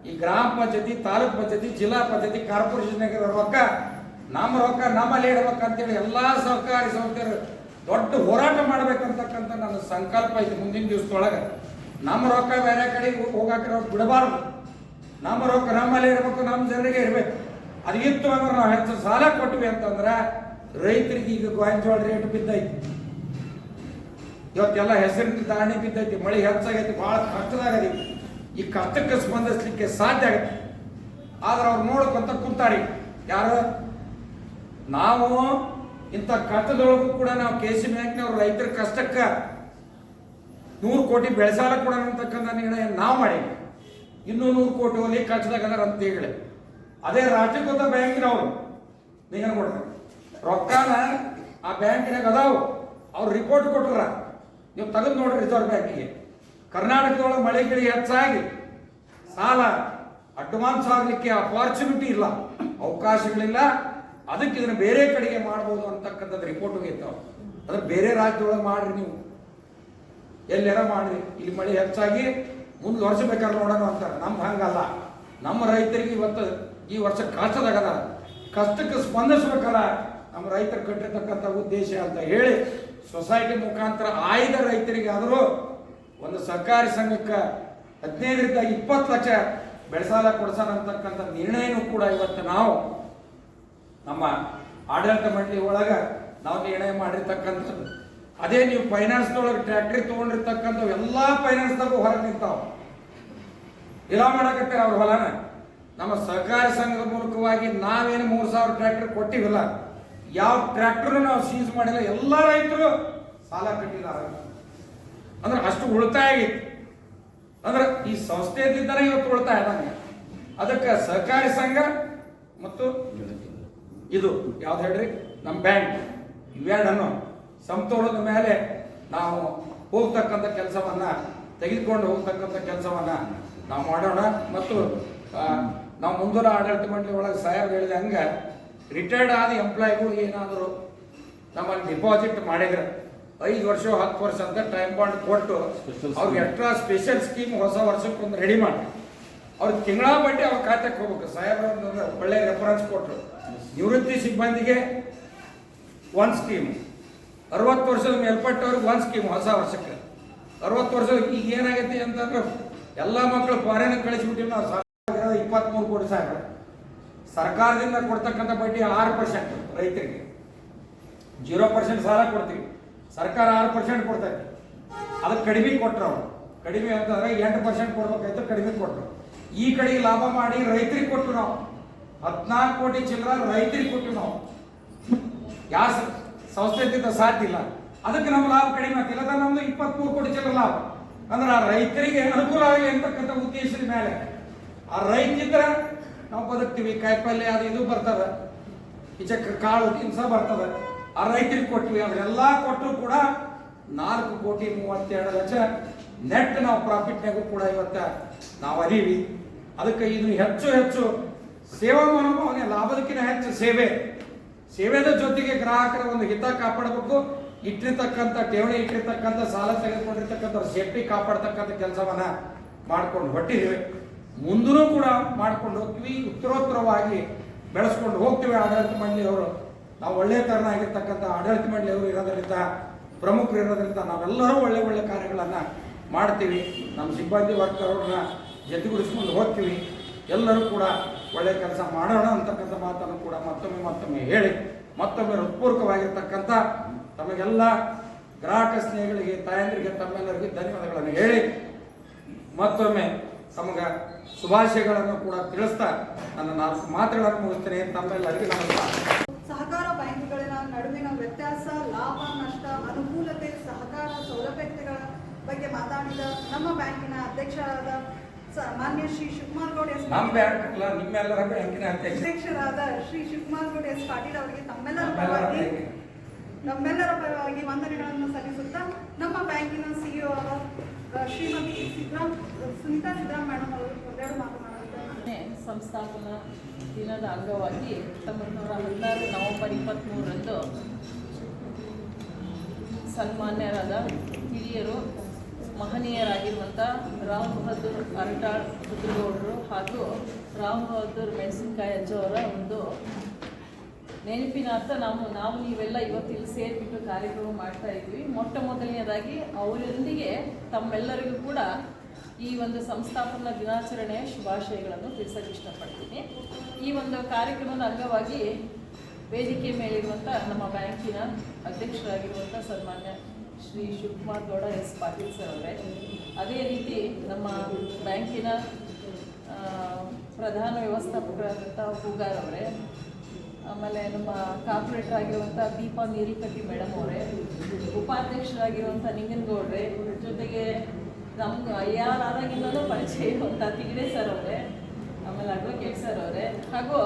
ಈ ಗ್ರಾಮ ಪಂಚಾಯತಿ, ತಾಲೂಕ್ ಪಂಚಾಯತಿ, ಜಿಲ್ಲಾ ಪಂಚಾಯತಿ, ಕಾರ್ಪೊರೇಷನ್ ರೊಕ್ಕ ನಮ್ಮ ರೊಕ್ಕ ನಮ್ಮಲ್ಲಿ ಇಡ್ಬೇಕಂತೇಳಿ ಎಲ್ಲ ಸಹಕಾರಿ ಸಂಸ್ಥೆಯರು ದೊಡ್ಡ ಹೋರಾಟ ಮಾಡ್ಬೇಕಂತಕ್ಕಂಥ ನನ್ನ ಸಂಕಲ್ಪ ಐತೆ. ಮುಂದಿನ ದಿವಸದೊಳಗೆ ನಮ್ಮ ರೊಕ್ಕ ಬೇರೆ ಕಡೆಗೆ ಹೋಗಾಕ ನಾವು ಬಿಡಬಾರ್ದು, ನಮ್ಮ ರೊಕ್ಕ ನಮ್ಮಲ್ಲಿ ಇರಬೇಕು, ನಮ್ಮ ಜನರಿಗೆ ಇರಬೇಕು. ಅದಿತ್ತು ಅಂದ್ರೆ ನಾವು ಹೆಚ್ಚು ಸಾಲ ಕೊಟ್ವಿ ಅಂತಂದ್ರೆ ರೈತರಿಗೆ ಈಗ ಗೋಂಜಾಳ ರೇಟ್ ಬಿದ್ದೈತಿ, ಇವತ್ತೆಲ್ಲ ಹೆಸರಿನ ದಾಣಿ ಬಿದ್ದೈತಿ, ಮಳೆ ಹೆಚ್ಚಾಗೈತಿ, ಭಾಳ ಕಷ್ಟದಾಗೈತಿ. ಈ ಕಷ್ಟಕ್ಕೆ ಸ್ಪಂದಿಸ್ಲಿಕ್ಕೆ ಸಾಧ್ಯ ಆಗೈತಿ. ಆದ್ರೆ ಅವ್ರು ನೋಡ್ಕೊಂತ ಕುಂತಾರಿ ಯಾರು, ನಾವು ಇಂಥ ಕಷ್ಟದೊಳಗೂ ಕೂಡ ನಾವು KC ಬ್ಯಾಂಕ್ನವ್ರು ರೈತರ ಕಷ್ಟಕ್ಕೆ 100 ಕೋಟಿ ಬೆಳೆಸಾಲ ಕೊಡೋಣ ಅಂತಕ್ಕಂಥ ನಿರ್ಣಯ ನಾವು ಮಾಡೀವಿ. ಇನ್ನೂ 100 ಕೋಟಿ ಹೋಗಿ ಕಷ್ಟದಾಗ ಅಂತ ಹೇಳಿ ಅದೇ ರಾಷ್ಟ್ರೀಕೃತ ಬ್ಯಾಂಕಿನವರು ನೀವು ಕೊಡ್ರಿ ರೊಕ್ಕನ ಆ ಬ್ಯಾಂಕಿನಾಗ ಅದಾವು, ಅವ್ರು ರಿಪೋರ್ಟ್ ಕೊಟ್ರ, ನೀವು ತೆಗೆದು ನೋಡ್ರಿ ರಿಸರ್ವ್ ಬ್ಯಾಂಕಿಗೆ. ಕರ್ನಾಟಕದೊಳಗೆ ಮಳೆ ಗಿಳಿ ಹೆಚ್ಚಾಗಿ ಸಾಲ ಅಡ್ವಾನ್ಸ್ ಆಗಲಿಕ್ಕೆ ಅಪಾರ್ಚುನಿಟಿ ಇಲ್ಲ, ಅವಕಾಶಗಳಿಲ್ಲ. ಅದಕ್ಕೆ ಇದನ್ನು ಬೇರೆ ಕಡೆಗೆ ಮಾಡ್ಬೋದು ಅಂತಕ್ಕಂಥದ್ದು ರಿಪೋರ್ಟ್ ಹೋಗಿರ್ತಾವೆ. ಅಂದ್ರೆ ಬೇರೆ ರಾಜ್ಯದೊಳಗೆ ಮಾಡ್ರಿ, ನೀವು ಎಲ್ಲೆಲ್ಲ ಮಾಡ್ರಿ, ಇಲ್ಲಿ ಮಳೆ ಹೆಚ್ಚಾಗಿ ಮುಂದೆ ವರ್ಷ ಬೇಕಾದ್ರೆ ನೋಡೋಣ ಅಂತಾರೆ. ನಮ್ಗೆ ಹಂಗಲ್ಲ, ನಮ್ಮ ರೈತರಿಗೆ ಇವತ್ತು ಈ ವರ್ಷ ಕಷ್ಟದಾಗದ, ಕಷ್ಟಕ್ಕೆ ಸ್ಪಂದಿಸ್ಬೇಕಲ್ಲ ನಮ್ಮ ರೈತರು ಕಟ್ಟಿರ್ತಕ್ಕಂಥ ಉದ್ದೇಶ ಅಂತ ಹೇಳಿ ಸೊಸೈಟಿ ಮುಖಾಂತರ ಆಯ್ದ ರೈತರಿಗೆ ಆದರೂ ಒಂದು ಸರ್ಕಾರಿ ಸಂಘಕ್ಕೆ 15ರಿಂದ 20 ಲಕ್ಷ ಬೆಳೆಸಾಲ ಕೊಡ್ಸೋಣ ಅಂತಕ್ಕಂಥ ನಿರ್ಣಯನೂ ಕೂಡ ಇವತ್ತು ನಾವು ನಮ್ಮ ಆಡಳಿತ ಮಂಡಳಿ ಒಳಗೆ ನಾವು ನಿರ್ಣಯ ಮಾಡಿರ್ತಕ್ಕಂಥದ್ದು. ಅದೇ ನೀವು ಫೈನಾನ್ಸ್ದೊಳಗೆ ಟ್ರ್ಯಾಕ್ಟ್ರಿ ತೊಗೊಂಡಿರ್ತಕ್ಕಂಥವು ಎಲ್ಲ ಫೈನಾನ್ಸ್ದಾಗೂ ಹೊರಗೆ ನಿಂತಾವ, ಇಲ್ಲ ಮಾಡಕತ್ತಾರೆ ಅವ್ರ ಹೊಲನ. ನಮ್ಮ ಸಹಕಾರಿ ಸಂಘದ ಮೂಲಕವಾಗಿ ನಾವೇನು 3,000 ಟ್ರ್ಯಾಕ್ಟರ್ ಕೊಟ್ಟಿವಿಲ್ಲ, ಯಾವ ಟ್ರ್ಯಾಕ್ಟರ್ ನಾವು ಸೀಸ್ ಮಾಡಿಲ್ಲ, ಎಲ್ಲ ರೈತರು ಸಾಲ ಕಟ್ಟಿದ್ದಾರೆ. ಅಂದ್ರೆ ಅಷ್ಟು ಉಳಿತಾಯ ಆಗಿತ್ತು. ಅಂದ್ರೆ ಈ ಸಂಸ್ಥೆಯಿಂದನೇ ಇವತ್ತು ಉಳಿತಾಯ ಆದಂಗೆ. ಅದಕ್ಕೆ ಸಹಕಾರಿ ಸಂಘ ಮತ್ತು ಇದು ಯಾವ್ದು ಹೇಳ್ರಿ, ನಮ್ಮ ಬ್ಯಾಂಕ್, ಇವೆರಡನ್ನು ಸಮತೋಲನದ ಮೇಲೆ ನಾವು ಹೋಗ್ತಕ್ಕಂಥ ಕೆಲಸವನ್ನ ತೆಗೆದುಕೊಂಡು ಹೋಗ್ತಕ್ಕಂಥ ಕೆಲಸವನ್ನ ನಾವು ಮಾಡೋಣ. ಮತ್ತು ನಾವು ಮುಂದಿನ ಆಡಳಿತ ಮಂಡಳಿ ಒಳಗೆ ಸಾಹೇಬ್ ಹೇಳಿದ ಹಂಗೆ ರಿಟೈರ್ಡ್ ಆದ ಎಂಪ್ಲಾಯಿಗಳು ಏನಾದರೂ ನಮ್ಮಲ್ಲಿ ಡಿಪಾಸಿಟ್ ಮಾಡಿದ್ರೆ 5 ವರ್ಷ 10 ವರ್ಷ ಅಂತ ಟೈಮ್ ಬಾಂಡ್ ಕೊಟ್ಟು ಅವ್ರಿಗೆ ಎಕ್ಸ್ಟ್ರಾ ಸ್ಪೆಷಲ್ ಸ್ಕೀಮ್ ಹೊಸ ವರ್ಷಕ್ಕೊಂದು ರೆಡಿ ಮಾಡಿ ಅವ್ರಿಗೆ ತಿಂಗಳ ಬಡ್ಡಿ ಅವ್ರ ಖಾತೆಗೆ ಹೋಗ್ಬೇಕು. ಸಾಹೇಬ್ರ ಒಳ್ಳೆ ರೆಫರೆನ್ಸ್ ಕೊಟ್ಟರು. ನಿವೃತ್ತಿ ಸಿಬ್ಬಂದಿಗೆ 1 ಸ್ಕೀಮ್, 60 ವರ್ಷದ ಮೇಲ್ಪಟ್ಟವ್ರಿಗೆ 1 ಸ್ಕೀಮ್ ಹೊಸ ವರ್ಷಕ್ಕೆ. 60 ವರ್ಷದ ಈಗ ಏನಾಗೈತಿ ಅಂತಂದ್ರೆ ಎಲ್ಲ ಮಕ್ಕಳು ಫಾರಿನ್ ಕಳಿಸ್ಬಿಟ್ಟಿವಿ ನಾವು. 23 ಕೋಟಿ ಸಾಹೇಬ್ರ ಸರ್ಕಾರದಿಂದ ಕೊಡ್ತಕ್ಕಂಥ ಬಡ್ಡಿ 6% ರೈತರಿಗೆ. 0% ಸಾಲ ಕೊಡ್ತೀವಿ, ಸರ್ಕಾರ 6% ಕೊಡ್ತೈತೆ. ಅದಕ್ಕೆ ಕಡಿಮೆ ಕೊಟ್ಟರು ಅವರು. ಕಡಿಮೆ ಅಂತಂದ್ರೆ 8% ಕೊಡ್ಬೇಕಾಯ್ತು, ಕಡಿಮೆ ಕೊಟ್ಟರು. ಈ ಕಡೆಗೆ ಲಾಭ ಮಾಡಿ ರೈತರಿಗೆ ಕೊಟ್ಟು ನಾವು 14 ಕೋಟಿ ಚಿಲ್ಲರ ರೈತರಿಗೆ ಕೊಟ್ಟು ನಾವು. ಯಾವ ಸಂಸ್ಥೆಯಿಂದ ಸಾಧ್ಯ ಇಲ್ಲ. ಅದಕ್ಕೆ ನಮ್ಮ ಲಾಭ ಕಡಿಮೆ ಆಗ್ತಿಲ್ಲ. ಅದ ನಮ್ದು 23 ಕೋಟಿ ಚಿಲ್ಲರ ಲಾಭ. ಅಂದ್ರೆ ಆ ರೈತರಿಗೆ ಅನುಕೂಲ ಆಗಲಿ ಅಂತಕ್ಕಂಥ ಉದ್ದೇಶದ ಮೇಲೆ ಆ ರೈತಿದ್ರೆ ನಾವು ಬದುಕ್ತೀವಿ. ಕಾಯಿಪಲ್ಯ ಅದು ಇದು ಬರ್ತದೆ, ಈಚಕ್ಕೆ ಕಾಳು ದಿನಸ ಬರ್ತದೆ, ಆ ರೈತರಿಗೆ ಕೊಟ್ವಿ. ಅದೆಲ್ಲ ಕೊಟ್ಟರು ಕೂಡ 4,32,00,000 ನೆಟ್ ನಾವು ಪ್ರಾಫಿಟ್ನಾಗೂ ಕೂಡ ಇವತ್ತು ನಾವು ಅರಿವಿ. ಅದಕ್ಕೆ ಇದನ್ನು ಹೆಚ್ಚು ಹೆಚ್ಚು ಸೇವಾ ಮನೋಭಾವನೆ, ಲಾಭದಕ್ಕಿಂತ ಹೆಚ್ಚು ಸೇವೆದ ಜೊತೆಗೆ ಗ್ರಾಹಕರ ಒಂದು ಹಿತ ಕಾಪಾಡಬೇಕು. ಇಟ್ಟಿರ್ತಕ್ಕಂಥ ಠೇವಣಿ ಇಟ್ಟಿರ್ತಕ್ಕಂಥ ಸಾಲ ತೆಗೆದುಕೊಂಡಿರ್ತಕ್ಕಂಥ ಸೇಫ್ಟಿ ಕಾಪಾಡ್ತಕ್ಕಂಥ ಕೆಲಸವನ್ನ ಮಾಡ್ಕೊಂಡು ಹೊಟ್ಟಿದ್ದೀವಿ. ಮುಂದೂ ಕೂಡ ಮಾಡ್ಕೊಂಡು ಹೋಗ್ತೀವಿ, ಉತ್ತರೋತ್ತರವಾಗಿ ಬೆಳೆಸ್ಕೊಂಡು ಹೋಗ್ತೀವಿ. ಆಡಳಿತ ಮಂಡಳಿಯವರು ನಾವು ಒಳ್ಳೆಯ ತರನಾಗಿರ್ತಕ್ಕಂಥ ಆಡಳಿತ ಮಂಡಳಿಯವರು ಇರೋದ್ರಿಂದ, ಪ್ರಮುಖರು ಇರೋದ್ರಿಂದ ನಾವೆಲ್ಲರೂ ಒಳ್ಳೆ ಒಳ್ಳೆ ಕಾರ್ಯಗಳನ್ನು ಮಾಡ್ತೀವಿ. ನಮ್ಮ ಸಿಬ್ಬಂದಿ ವರ್ಗರವ್ರನ್ನ ಜೊತೆಗೂಡಿಸ್ಕೊಂಡು ಹೋಗ್ತೀವಿ. ಎಲ್ಲರೂ ಕೂಡ ಒಳ್ಳೆ ಕೆಲಸ ಮಾಡೋಣ ಅಂತಕ್ಕಂಥ ಮಾತನ್ನು ಕೂಡ ಮತ್ತೊಮ್ಮೆ ಹೇಳಿ, ಮತ್ತೊಮ್ಮೆ ಹೃತ್ಪೂರ್ವಕವಾಗಿರ್ತಕ್ಕಂಥ ತಮಗೆಲ್ಲ ಗ್ರಾಹಕ ಸ್ನೇಹಿಗಳಿಗೆ, ತಾಯಂದಿರಿಗೆ, ತಮ್ಮೆಲ್ಲರಿಗೆ ಧನ್ಯವಾದಗಳನ್ನು ಹೇಳಿ ಮತ್ತೊಮ್ಮೆ ತಮಗೆ ಶುಭಾಶಯಗಳನ್ನು ಕೂಡ ತಿಳಿಸ್ತಾ ನನ್ನ 4 ಮಾತುಗಳನ್ನು ಮುಗಿಸ್ತೇನೆ. ತಮ್ಮೆಲ್ಲರಿಗೆ ನಮಸ್ಕಾರ. ಸಹಕಾರ ಬ್ಯಾಂಕ್ಗಳ ನಡುವಿನ ವ್ಯತ್ಯಾಸ, ಲಾಭ ನಷ್ಟ, ಅನುಕೂಲತೆ, ಸಹಕಾರ ಸೌಲಭ್ಯಗಳ ಬಗ್ಗೆ ಮಾತಾಡಿದ ನಮ್ಮ ಬ್ಯಾಂಕಿನ ಅಧ್ಯಕ್ಷರಾದ ಮಾನ್ಯ ಶ್ರೀ ಶಿವಕುಮಾರ್ ಗೌಡ ಎಸ್ ನಮ್ಮ ಬ್ಯಾಂಕ್ ಅಲ್ಲ, ನಿಮ್ಮೆಲ್ಲರ ಬ್ಯಾಂಕಿನ ಅಧ್ಯಕ್ಷರಾದ ಶ್ರೀ ಶಿವಕುಮಾರ್ ಗೌಡ ಎಸ್ ಪಾಟೀಲ್ ಅವರಿಗೆ ನಮ್ಮೆಲ್ಲರ ಪರವಾಗಿ ವಂದನೆಗಳನ್ನು ಸಲ್ಲಿಸುತ್ತಾ ನಮ್ಮ ಬ್ಯಾಂಕಿನ ಸಿಇಒ ಶ್ರೀಮತಿ ಸುನೀತಾ ಸಿದ್ದರಾಮ್ ಮೇಡಮ್ ಅವರು ಒಂದೆರಡು ಮಾತನಾಡುತ್ತಾರೆ. ಸಂಸ್ಥಾಪನಾ ದಿನದ ಅಂಗವಾಗಿ 1916 ನವೆಂಬರ್ 23ರಂದು ಸನ್ಮಾನ್ಯರಾದ ಹಿರಿಯರು, ಮಹನೀಯರಾಗಿರುವಂಥ ರಾಮ್ ಬಹದ್ದೂರ್ ಅರಟಾಳ್ ರುದ್ರಗೌಡರು ಹಾಗೂ ರಾಮ್ ಬಹದ್ದೂರ್ ಮೆಣಸಿನಕಾಯಿ ಅಜ್ಜವರ ಒಂದು ನೆನಪಿನಾರ್ಥ ನಾವು ನೀವೆಲ್ಲ ಇವತ್ತಿಲ್ಲಿ ಸೇರಿಬಿಟ್ಟು ಕಾರ್ಯಕ್ರಮ ಮಾಡ್ತಾ ಇದ್ವಿ. ಮೊದಲನೇದಾಗಿ ಅವರೊಂದಿಗೆ ತಮ್ಮೆಲ್ಲರಿಗೂ ಕೂಡ ಈ ಒಂದು ಸಂಸ್ಥಾಪನಾ ದಿನಾಚರಣೆಯ ಶುಭಾಶಯಗಳನ್ನು ತಿಳಿಸೋಕೆ ಇಷ್ಟಪಡ್ತೀನಿ. ಈ ಒಂದು ಕಾರ್ಯಕ್ರಮದ ಅಂಗವಾಗಿ ವೇದಿಕೆ ಮೇಲಿರುವಂಥ ನಮ್ಮ ಬ್ಯಾಂಕಿನ ಅಧ್ಯಕ್ಷರಾಗಿರುವಂಥ ಸನ್ಮಾನ್ಯ ಶ್ರೀ ಶಿವಕುಮಾರ್ ಗೌಡ ಎಸ್ ಪಾಟೀಲ್ ಸರ್ ಅವರೇ, ಅದೇ ರೀತಿ ನಮ್ಮ ಬ್ಯಾಂಕಿನ ಪ್ರಧಾನ ವ್ಯವಸ್ಥಾಪಕರಾದಂಥ ಹೂಗಾರ್ ಅವರೇ, ಆಮೇಲೆ ನಮ್ಮ ಕಾರ್ಪೊರೇಟರ್ ಆಗಿರುವಂಥ ದೀಪಾ ನೀರಿಕಟ್ಟಿ ಮೇಡಮ್ ಅವರೇ, ಉಪಾಧ್ಯಕ್ಷರಾಗಿರುವಂಥ ನಿಂಗನಗೌಡ್ರೆ, ಜೊತೆಗೆ ನಮ್ಗೆ ಯಾರಾದಾಗಿಂದಲೂ ಪರಿಚಯ ಇರುವಂಥ ತಿಗಡೆ ಸರ್ ಅವರೇ, ಆಮೇಲೆ ಅಡ್ವೊಕೇಟ್ ಸರ್ ಅವರೇ, ಹಾಗೂ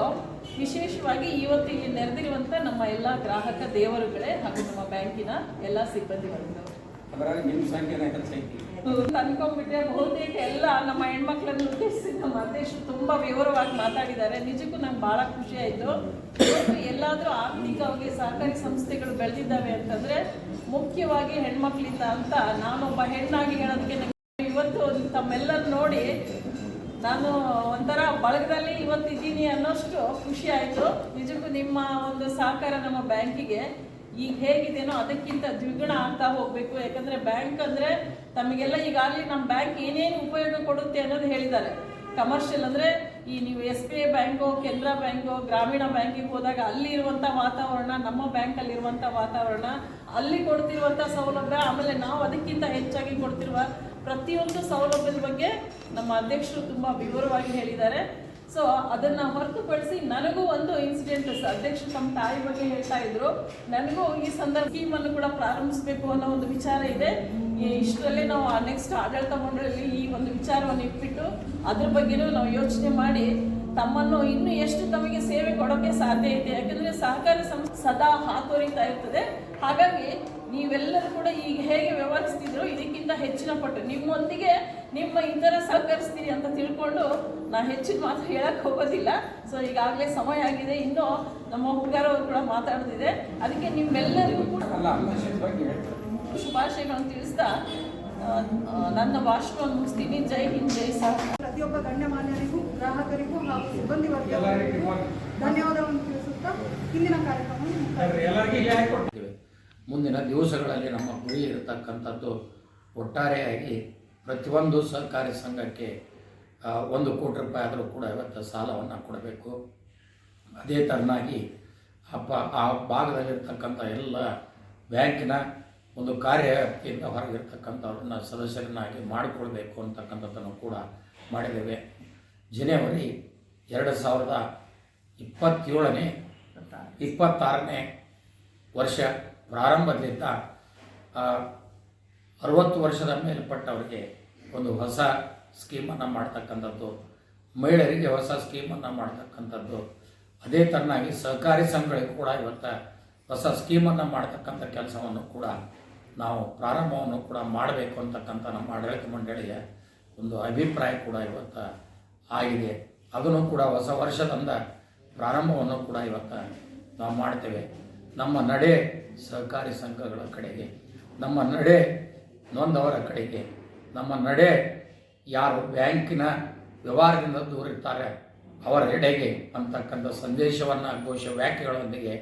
ವಿಶೇಷವಾಗಿ ಇವತ್ತು ಇಲ್ಲಿ ನೆರೆದಿರುವಂಥ ನಮ್ಮ ಎಲ್ಲ ಗ್ರಾಹಕ ದೇವರುಗಳೇ ಹಾಗೂ ನಮ್ಮ ಬ್ಯಾಂಕಿನ ಎಲ್ಲ ಸಿಬ್ಬಂದಿ ವರ್ಗದವರು. ನಿಮ್ಮ ಸಂಖ್ಯೆ ಅನ್ಕೊಂಡ್ಬಿಟ್ಟೆ ಬಹುತೇಕ ಎಲ್ಲ ನಮ್ಮ ಹೆಣ್ಮಕ್ಳನ್ನು ಉದ್ದೇಶಿಸಿ ನಮ್ಮ ಅಧ್ಯಕ್ಷರು ತುಂಬ ವಿವರವಾಗಿ ಮಾತಾಡಿದ್ದಾರೆ. ನಿಜಕ್ಕೂ ನಂಗೆ ಭಾಳ ಖುಷಿ ಆಯಿತು. ಇವತ್ತು ಎಲ್ಲಾದರೂ ಆರ್ಥಿಕವಾಗಿ ಸಹಕಾರಿ ಸಂಸ್ಥೆಗಳು ಬೆಳೆದಿದ್ದಾವೆ ಅಂತಂದರೆ ಮುಖ್ಯವಾಗಿ ಹೆಣ್ಮಕ್ಳಿಂದ ಅಂತ ನಾನೊಬ್ಬ ಹೆಣ್ಣಾಗಿ ಹೇಳೋದಕ್ಕೆ ಇವತ್ತು ತಮ್ಮೆಲ್ಲರೂ ನೋಡಿ ನಾನು ಒಂಥರ ಬಳಗದಲ್ಲಿ ಇವತ್ತಿದ್ದೀನಿ ಅನ್ನೋಷ್ಟು ಖುಷಿ ಆಯಿತು. ನಿಜಕ್ಕೂ ನಿಮ್ಮ ಒಂದು ಸಹಕಾರ ನಮ್ಮ ಬ್ಯಾಂಕಿಗೆ ಈಗ ಹೇಗಿದೆಯೋ ಅದಕ್ಕಿಂತ ದ್ವಿಗುಣ ಆಗ್ತಾ ಹೋಗಬೇಕು. ಯಾಕಂದರೆ ಬ್ಯಾಂಕ್ ಅಂದರೆ ತಮಗೆಲ್ಲ ಈಗಾಗಲೇ ನಮ್ಮ ಬ್ಯಾಂಕ್ ಏನೇನು ಉಪಯೋಗ ಕೊಡುತ್ತೆ ಅನ್ನೋದು ಹೇಳಿದ್ದಾರೆ. ಕಮರ್ಷಿಯಲ್ ಅಂದರೆ ಈ ನೀವು SBI ಬ್ಯಾಂಕು, ಕೆನರಾ ಬ್ಯಾಂಕು, ಗ್ರಾಮೀಣ ಬ್ಯಾಂಕಿಗೆ ಹೋದಾಗ ಅಲ್ಲಿ ಇರುವಂಥ ವಾತಾವರಣ, ನಮ್ಮ ಬ್ಯಾಂಕಲ್ಲಿರುವಂಥ ವಾತಾವರಣ, ಅಲ್ಲಿ ಕೊಡ್ತಿರುವಂಥ ಸೌಲಭ್ಯ, ಆಮೇಲೆ ನಾವು ಅದಕ್ಕಿಂತ ಹೆಚ್ಚಾಗಿ ಕೊಡ್ತಿರುವ ಪ್ರತಿಯೊಂದು ಸೌಲಭ್ಯದ ಬಗ್ಗೆ ನಮ್ಮ ಅಧ್ಯಕ್ಷರು ತುಂಬ ವಿವರವಾಗಿ ಹೇಳಿದ್ದಾರೆ. ಸೊ ಅದನ್ನು ಹೊರತುಪಡಿಸಿ ನನಗೂ ಒಂದು ಇನ್ಸಿಡೆಂಟ್, ಅಧ್ಯಕ್ಷರು ತಮ್ಮ ತಾಯಿ ಬಗ್ಗೆ ಹೇಳ್ತಾ ಇದ್ರು, ನನಗೂ ಈ ಸ್ಕೀಮನ್ನು ಕೂಡ ಪ್ರಾರಂಭಿಸಬೇಕು ಅನ್ನೋ ಒಂದು ವಿಚಾರ ಇದೆ. ಇಷ್ಟರಲ್ಲೇ ನಾವು ನೆಕ್ಸ್ಟ್ ಆಡಳಿತ ಮಂಡಳಿಯಲ್ಲಿ ಈ ಒಂದು ವಿಚಾರವನ್ನು ಇಟ್ಬಿಟ್ಟು ಅದ್ರ ಬಗ್ಗೆನೂ ನಾವು ಯೋಚನೆ ಮಾಡಿ ತಮ್ಮನ್ನು ಇನ್ನೂ ಎಷ್ಟು ತಮಗೆ ಸೇವೆ ಕೊಡೋಕ್ಕೆ ಸಾಧ್ಯ ಇದೆ. ಯಾಕಂದರೆ ಸಹಕಾರಿ ಸಂಸ್ಥೆ ಸದಾ ಹಾತೊರಿತಾ ಇರ್ತದೆ. ಹಾಗಾಗಿ ನೀವೆಲ್ಲರೂ ಕೂಡ ಈಗ ಹೇಗೆ ವ್ಯವಹರಿಸ್ತಿದ್ರು ಇದಕ್ಕಿಂತ ಹೆಚ್ಚಿನ ಪಟ್ಟು ನಿಮ್ಮೊಂದಿಗೆ ನಿಮ್ಮ ಇತರ ಸಹಕರಿಸ್ತೀರಿ ಅಂತ ತಿಳ್ಕೊಂಡು ನಾನು ಹೆಚ್ಚಿನ ಮಾತು ಹೇಳಕ್ಕೆ ಹೋಗೋದಿಲ್ಲ. ಸೊ ಈಗಾಗಲೇ ಸಮಯ ಆಗಿದೆ, ಇನ್ನೂ ನಮ್ಮ ಹುಡುಗರವರು ಕೂಡ ಮಾತಾಡೋದಿದೆ. ಅದಕ್ಕೆ ನಿಮ್ಮೆಲ್ಲರಿಗೂ ಕೂಡ ಶುಭಾಶಯಗಳನ್ನು ತಿಳಿಸ್ತಾ ನನ್ನ ಭಾಷಣವನ್ನು ಮುಗಿಸ್ತೀನಿ. ಜೈ ಹಿಂದ್, ಜೈ ಸಹಕಾರ. ಪ್ರತಿಯೊಬ್ಬ ಗಣ್ಯಮಾನ್ಯರಿಗೂ, ಗ್ರಾಹಕರಿಗೂ ಹಾಗೂ ಸಿಬ್ಬಂದಿ ವರ್ಗದವರಿಗೂ ಧನ್ಯವಾದವನ್ನು ತಿಳಿಸುತ್ತಾ ಇಂದಿನ ಕಾರ್ಯಕ್ರಮ ಮುಂದಿನ ದಿವಸಗಳಲ್ಲಿ ನಮ್ಮ ಗುರಿ ಇರತಕ್ಕಂಥದ್ದು ಒಟ್ಟಾರೆಯಾಗಿ ಪ್ರತಿಯೊಂದು ಸಹಕಾರಿ ಸಂಘಕ್ಕೆ 1 ಕೋಟಿ ರೂಪಾಯಿ ಆದರೂ ಕೂಡ ಇವತ್ತು ಸಾಲವನ್ನು ಕೊಡಬೇಕು. ಅದೇ ಥರನಾಗಿ ಆ ಭಾಗದಲ್ಲಿರ್ತಕ್ಕಂಥ ಎಲ್ಲ ಬ್ಯಾಂಕಿನ ಒಂದು ಕಾರ್ಯವ್ಯಾಪ್ತಿಯಿಂದ ಹೊರಗಿರ್ತಕ್ಕಂಥವ್ರನ್ನ ಸದಸ್ಯರನ್ನಾಗಿ ಮಾಡಿಕೊಳ್ಬೇಕು ಅಂತಕ್ಕಂಥದ್ದನ್ನು ಕೂಡ ಮಾಡಿದ್ದೇವೆ. ಜನವರಿ 2026ನೇ ವರ್ಷ ಪ್ರಾರಂಭದಿಂದ 60 ವರ್ಷದ ಮೇಲ್ಪಟ್ಟವರಿಗೆ ಒಂದು ಹೊಸ ಸ್ಕೀಮನ್ನು ಮಾಡ್ತಕ್ಕಂಥದ್ದು, ಮಹಿಳೆಯರಿಗೆ ಹೊಸ ಸ್ಕೀಮನ್ನು ಮಾಡ್ತಕ್ಕಂಥದ್ದು, ಅದೇ ಥರನಾಗಿ ಸಹಕಾರಿ ಸಂಘಗಳಿಗೆ ಕೂಡ ಇವತ್ತು ಹೊಸ ಸ್ಕೀಮನ್ನು ಮಾಡ್ತಕ್ಕಂಥ ಕೆಲಸವನ್ನು ಕೂಡ ನಾವು ಪ್ರಾರಂಭವನ್ನು ಕೂಡ ಮಾಡಬೇಕು ಅಂತಕ್ಕಂಥ ನಮ್ಮ ಆಡಳಿತ ಮಂಡಳಿಯ ಒಂದು ಅಭಿಪ್ರಾಯ ಕೂಡ ಇವತ್ತು ಆಗಿದೆ. ಅದನ್ನು ಕೂಡ ಹೊಸ ವರ್ಷದಿಂದ ಪ್ರಾರಂಭವನ್ನು ಕೂಡ ಇವತ್ತು ನಾವು ಮಾಡ್ತೇವೆ. ನಮ್ಮ ನಡೆ ಸಹಕಾರಿ ಸಂಘಗಳ ಕಡೆಗೆ, ನಮ್ಮ ನಡೆ ನೊಂದವರ ಕಡೆಗೆ, ನಮ್ಮ ನಡೆ ಯಾರು ಬ್ಯಾಂಕಿನ ವ್ಯವಹಾರದಿಂದ ದೂರ ಇರ್ತಾರೆ ಅವರ ಎಡೆಗೆ ಅಂತಕ್ಕಂಥ ಸಂದೇಶವನ್ನು ಘೋಷ ವ್ಯಾಖ್ಯೆಗಳೊಂದಿಗೆ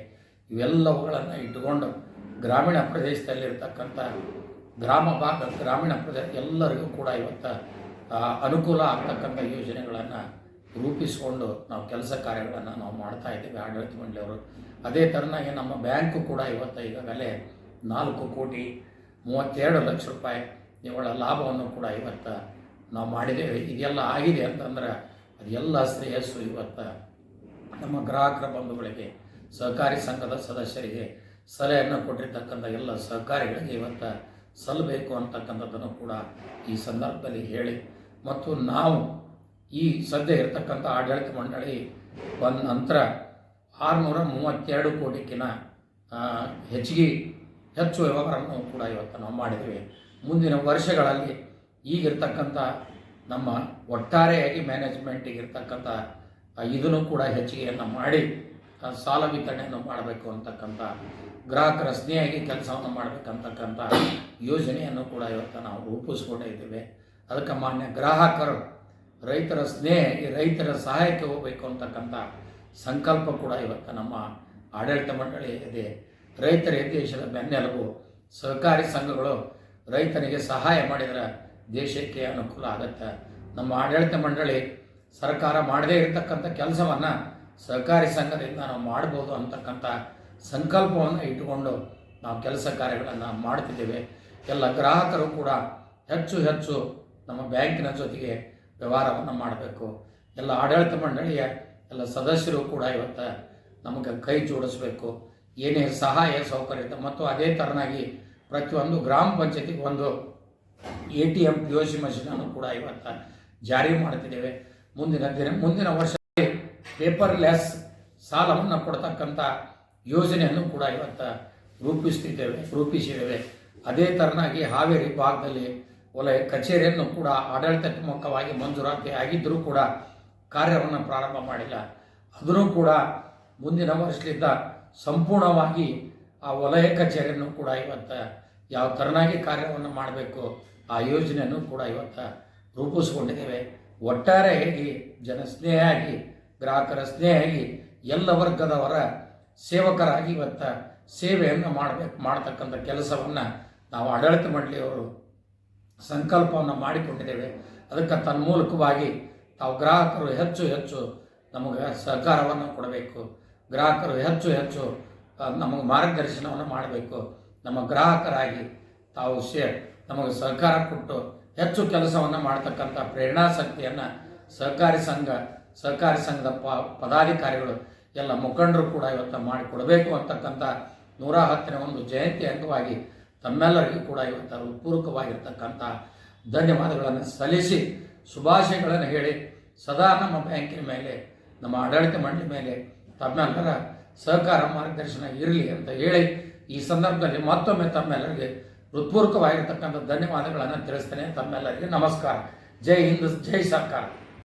ಇವೆಲ್ಲವುಗಳನ್ನು ಇಟ್ಟುಕೊಂಡು ಗ್ರಾಮೀಣ ಪ್ರದೇಶದಲ್ಲಿರ್ತಕ್ಕಂಥ ಗ್ರಾಮೀಣ ಪ್ರದೇಶ ಎಲ್ಲರಿಗೂ ಕೂಡ ಇವತ್ತು ಅನುಕೂಲ ಆಗ್ತಕ್ಕಂಥ ಯೋಜನೆಗಳನ್ನು ರೂಪಿಸಿಕೊಂಡು ನಾವು ಕೆಲಸ ಕಾರ್ಯಗಳನ್ನು ನಾವು ಮಾಡ್ತಾ ಇದ್ದೀವಿ ಆಡಳಿತ ಮಂಡಳಿಯವರು. ಅದೇ ಥರನಾಗಿ ನಮ್ಮ ಬ್ಯಾಂಕು ಕೂಡ ಇವತ್ತು ಈಗಾಗಲೇ 4,32,00,000 ರೂಪಾಯಿ ನಿವ್ವಳ ಲಾಭವನ್ನು ಕೂಡ ಇವತ್ತು ನಾವು ಮಾಡಿದ್ದೇವೆ. ಇದೆಲ್ಲ ಆಗಿದೆ ಅಂತಂದ್ರೆ ಅದೆಲ್ಲ ಶ್ರೇಯಸ್ಸು ಇವತ್ತು ನಮ್ಮ ಗ್ರಾಹಕರ ಬಂಧುಗಳಿಗೆ, ಸಹಕಾರಿ ಸಂಘದ ಸದಸ್ಯರಿಗೆ, ಸಲಹೆಯನ್ನು ಕೊಟ್ಟಿರ್ತಕ್ಕಂಥ ಎಲ್ಲ ಸಹಕಾರಿಗಳಿಗೆ ಇವತ್ತು ಸಲ್ಲಬೇಕು ಅಂತಕ್ಕಂಥದ್ದನ್ನು ಕೂಡ ಈ ಸಂದರ್ಭದಲ್ಲಿ ಹೇಳಿ, ಮತ್ತು ನಾವು ಈ ಸದ್ಯ ಇರತಕ್ಕಂಥ ಆಡಳಿತ ಮಂಡಳಿ ಬಂದ ನಂತರ 632 ಕೋಟಿಗಿಂತ ಹೆಚ್ಚು ವ್ಯವಹಾರವನ್ನು ಕೂಡ ಇವತ್ತು ನಾವು ಮಾಡಿದ್ದೀವಿ. ಮುಂದಿನ ವರ್ಷಗಳಲ್ಲಿ ಈಗಿರ್ತಕ್ಕಂಥ ನಮ್ಮ ಒಟ್ಟಾರೆಯಾಗಿ ಮ್ಯಾನೇಜ್ಮೆಂಟಿಗೆ ಇರ್ತಕ್ಕಂಥ ಇದನ್ನು ಕೂಡ ಹೆಚ್ಚಿಗೆಯನ್ನು ಮಾಡಿ ಸಾಲ ವಿತರಣೆಯನ್ನು ಮಾಡಬೇಕು ಅಂತಕ್ಕಂಥ, ಗ್ರಾಹಕರ ಸ್ನೇಹಿಯಾಗಿ ಕೆಲಸವನ್ನು ಮಾಡಬೇಕಂತಕ್ಕಂಥ ಯೋಜನೆಯನ್ನು ಕೂಡ ಇವತ್ತು ನಾವು ರೂಪಿಸ್ಕೊಂಡಿದ್ದೇವೆ. ಅದಕ್ಕೆ ಮಾನ್ಯ ಗ್ರಾಹಕರು ರೈತರ ಸ್ನೇಹಿಯಾಗಿ ರೈತರ ಸಹಾಯಕ್ಕೆ ಹೋಗಬೇಕು ಅಂತಕ್ಕಂಥ ಸಂಕಲ್ಪ ಕೂಡ ಇವತ್ತು ನಮ್ಮ ಆಡಳಿತ ಮಂಡಳಿ ಇದೆ. ರೈತರೇ ದೇಶದ ಬೆನ್ನೆಲುಬು. ಸಹಕಾರಿ ಸಂಘಗಳು ರೈತನಿಗೆ ಸಹಾಯ ಮಾಡಿದರೆ ದೇಶಕ್ಕೆ ಅನುಕೂಲ ಆಗುತ್ತೆ. ನಮ್ಮ ಆಡಳಿತ ಮಂಡಳಿ ಸರ್ಕಾರ ಮಾಡದೇ ಇರತಕ್ಕಂಥ ಕೆಲಸವನ್ನು ಸಹಕಾರಿ ಸಂಘದಿಂದ ನಾವು ಮಾಡ್ಬೋದು ಅಂತಕ್ಕಂಥ ಸಂಕಲ್ಪವನ್ನು ಇಟ್ಟುಕೊಂಡು ನಾವು ಕೆಲಸ ಕಾರ್ಯಗಳನ್ನು ಮಾಡ್ತಿದ್ದೇವೆ. ಎಲ್ಲ ಗ್ರಾಹಕರು ಕೂಡ ಹೆಚ್ಚು ನಮ್ಮ ಬ್ಯಾಂಕಿನ ಜೊತೆಗೆ ವ್ಯವಹಾರವನ್ನು ಮಾಡಬೇಕು. ಎಲ್ಲ ಆಡಳಿತ ಮಂಡಳಿಯ ಎಲ್ಲ ಸದಸ್ಯರು ಕೂಡ ಇವತ್ತು ನಮಗೆ ಕೈ ಜೋಡಿಸಬೇಕು. ಏನೇ ಸಹಾಯ ಸೌಕರ್ಯ ಮತ್ತು ಅದೇ ಥರನಾಗಿ ಪ್ರತಿಯೊಂದು ಗ್ರಾಮ ಪಂಚಾಯತಿಗೆ ಒಂದು ATM POS ಮಷೀನನ್ನು ಕೂಡ ಇವತ್ತು ಜಾರಿ ಮಾಡ್ತಿದ್ದೇವೆ. ಮುಂದಿನ ವರ್ಷ ಪೇಪರ್ಲೆಸ್ ಸಾಲವನ್ನು ಕೊಡ್ತಕ್ಕಂಥ ಯೋಜನೆಯನ್ನು ಕೂಡ ಇವತ್ತು ರೂಪಿಸಿದ್ದೇವೆ. ಅದೇ ಥರನಾಗಿ ಹಾವೇರಿ ಭಾಗದಲ್ಲಿ ವಲಯ ಕಚೇರಿಯನ್ನು ಕೂಡ ಆಡಳಿತಾತ್ಮಕವಾಗಿ ಮಂಜೂರಾತಿ ಆಗಿದ್ದರೂ ಕೂಡ ಕಾರ್ಯವನ್ನು ಪ್ರಾರಂಭ ಮಾಡಿಲ್ಲ. ಅದನ್ನು ಕೂಡ ಮುಂದಿನ ವರ್ಷದಿಂದ ಸಂಪೂರ್ಣವಾಗಿ ಆ ವಲಯ ಕಚೇರಿಯನ್ನು ಕೂಡ ಇವತ್ತು ಯಾವ ಥರನಾಗಿ ಕಾರ್ಯವನ್ನು ಮಾಡಬೇಕು ಆ ಯೋಜನೆಯನ್ನು ಕೂಡ ಇವತ್ತು ರೂಪಿಸ್ಕೊಂಡಿದ್ದೇವೆ. ಒಟ್ಟಾರೆಯಾಗಿ ಜನಸ್ನೇಹಿಯಾಗಿ, ಗ್ರಾಹಕರ ಸ್ನೇಹಿಯಾಗಿ, ಎಲ್ಲ ವರ್ಗದವರ ಸೇವಕರಾಗಿ ಇವತ್ತು ಸೇವೆಯನ್ನು ಮಾಡ್ತಕ್ಕಂಥ ಕೆಲಸವನ್ನು ನಾವು ಆಡಳಿತ ಮಂಡಳಿಯವರು ಸಂಕಲ್ಪವನ್ನು ಮಾಡಿಕೊಂಡಿದ್ದೇವೆ. ಅದಕ್ಕೆ ತನ್ಮೂಲಕವಾಗಿ ತಾವು ಗ್ರಾಹಕರು ಹೆಚ್ಚು ನಮಗೆ ಸಹಕಾರವನ್ನು ಕೊಡಬೇಕು. ಗ್ರಾಹಕರು ಹೆಚ್ಚು ನಮಗೆ ಮಾರ್ಗದರ್ಶನವನ್ನು ಮಾಡಬೇಕು. ನಮ್ಮ ಗ್ರಾಹಕರಾಗಿ ತಾವು ನಮಗೆ ಸಹಕಾರ ಕೊಟ್ಟು ಹೆಚ್ಚು ಕೆಲಸವನ್ನು ಮಾಡ್ತಕ್ಕಂಥ ಪ್ರೇರಣಾಶಕ್ತಿಯನ್ನು ಸಹಕಾರಿ ಸಂಘದ ಪದಾಧಿಕಾರಿಗಳು ಎಲ್ಲ ಮುಖಂಡರು ಕೂಡ ಇವತ್ತು ಮಾಡಿಕೊಡಬೇಕು ಅಂತಕ್ಕಂಥ 110ನೇ ಜಯಂತಿ ಅಂಗವಾಗಿ ತಮ್ಮೆಲ್ಲರಿಗೂ ಕೂಡ ಇವತ್ತು ಪೂರಕವಾಗಿರ್ತಕ್ಕಂಥ ಧನ್ಯವಾದಗಳನ್ನು ಸಲ್ಲಿಸಿ ಶುಭಾಶಯಗಳನ್ನು ಹೇಳಿ ಸದಾ ನಮ್ಮ ಬ್ಯಾಂಕಿನ ಮೇಲೆ, ನಮ್ಮ ಆಡಳಿತ ಮಂಡಳಿ ಮೇಲೆ ತಮ್ಮೆಲ್ಲರ ಸಹಕಾರ ಮಾರ್ಗದರ್ಶನ ಇರಲಿ ಅಂತ ಹೇಳಿ ಈ ಸಂದರ್ಭದಲ್ಲಿ ಮತ್ತೊಮ್ಮೆ ತಮ್ಮೆಲ್ಲರಿಗೆ ಹೃತ್ಪೂರ್ವಕವಾಗಿರ್ತಕ್ಕಂಥ ಧನ್ಯವಾದಗಳನ್ನು ತಿಳಿಸ್ತೇನೆ. ತಮ್ಮೆಲ್ಲರಿಗೆ ನಮಸ್ಕಾರ. ಜೈ ಹಿಂದ್, ಜೈ ಸರ್ಕಾರ.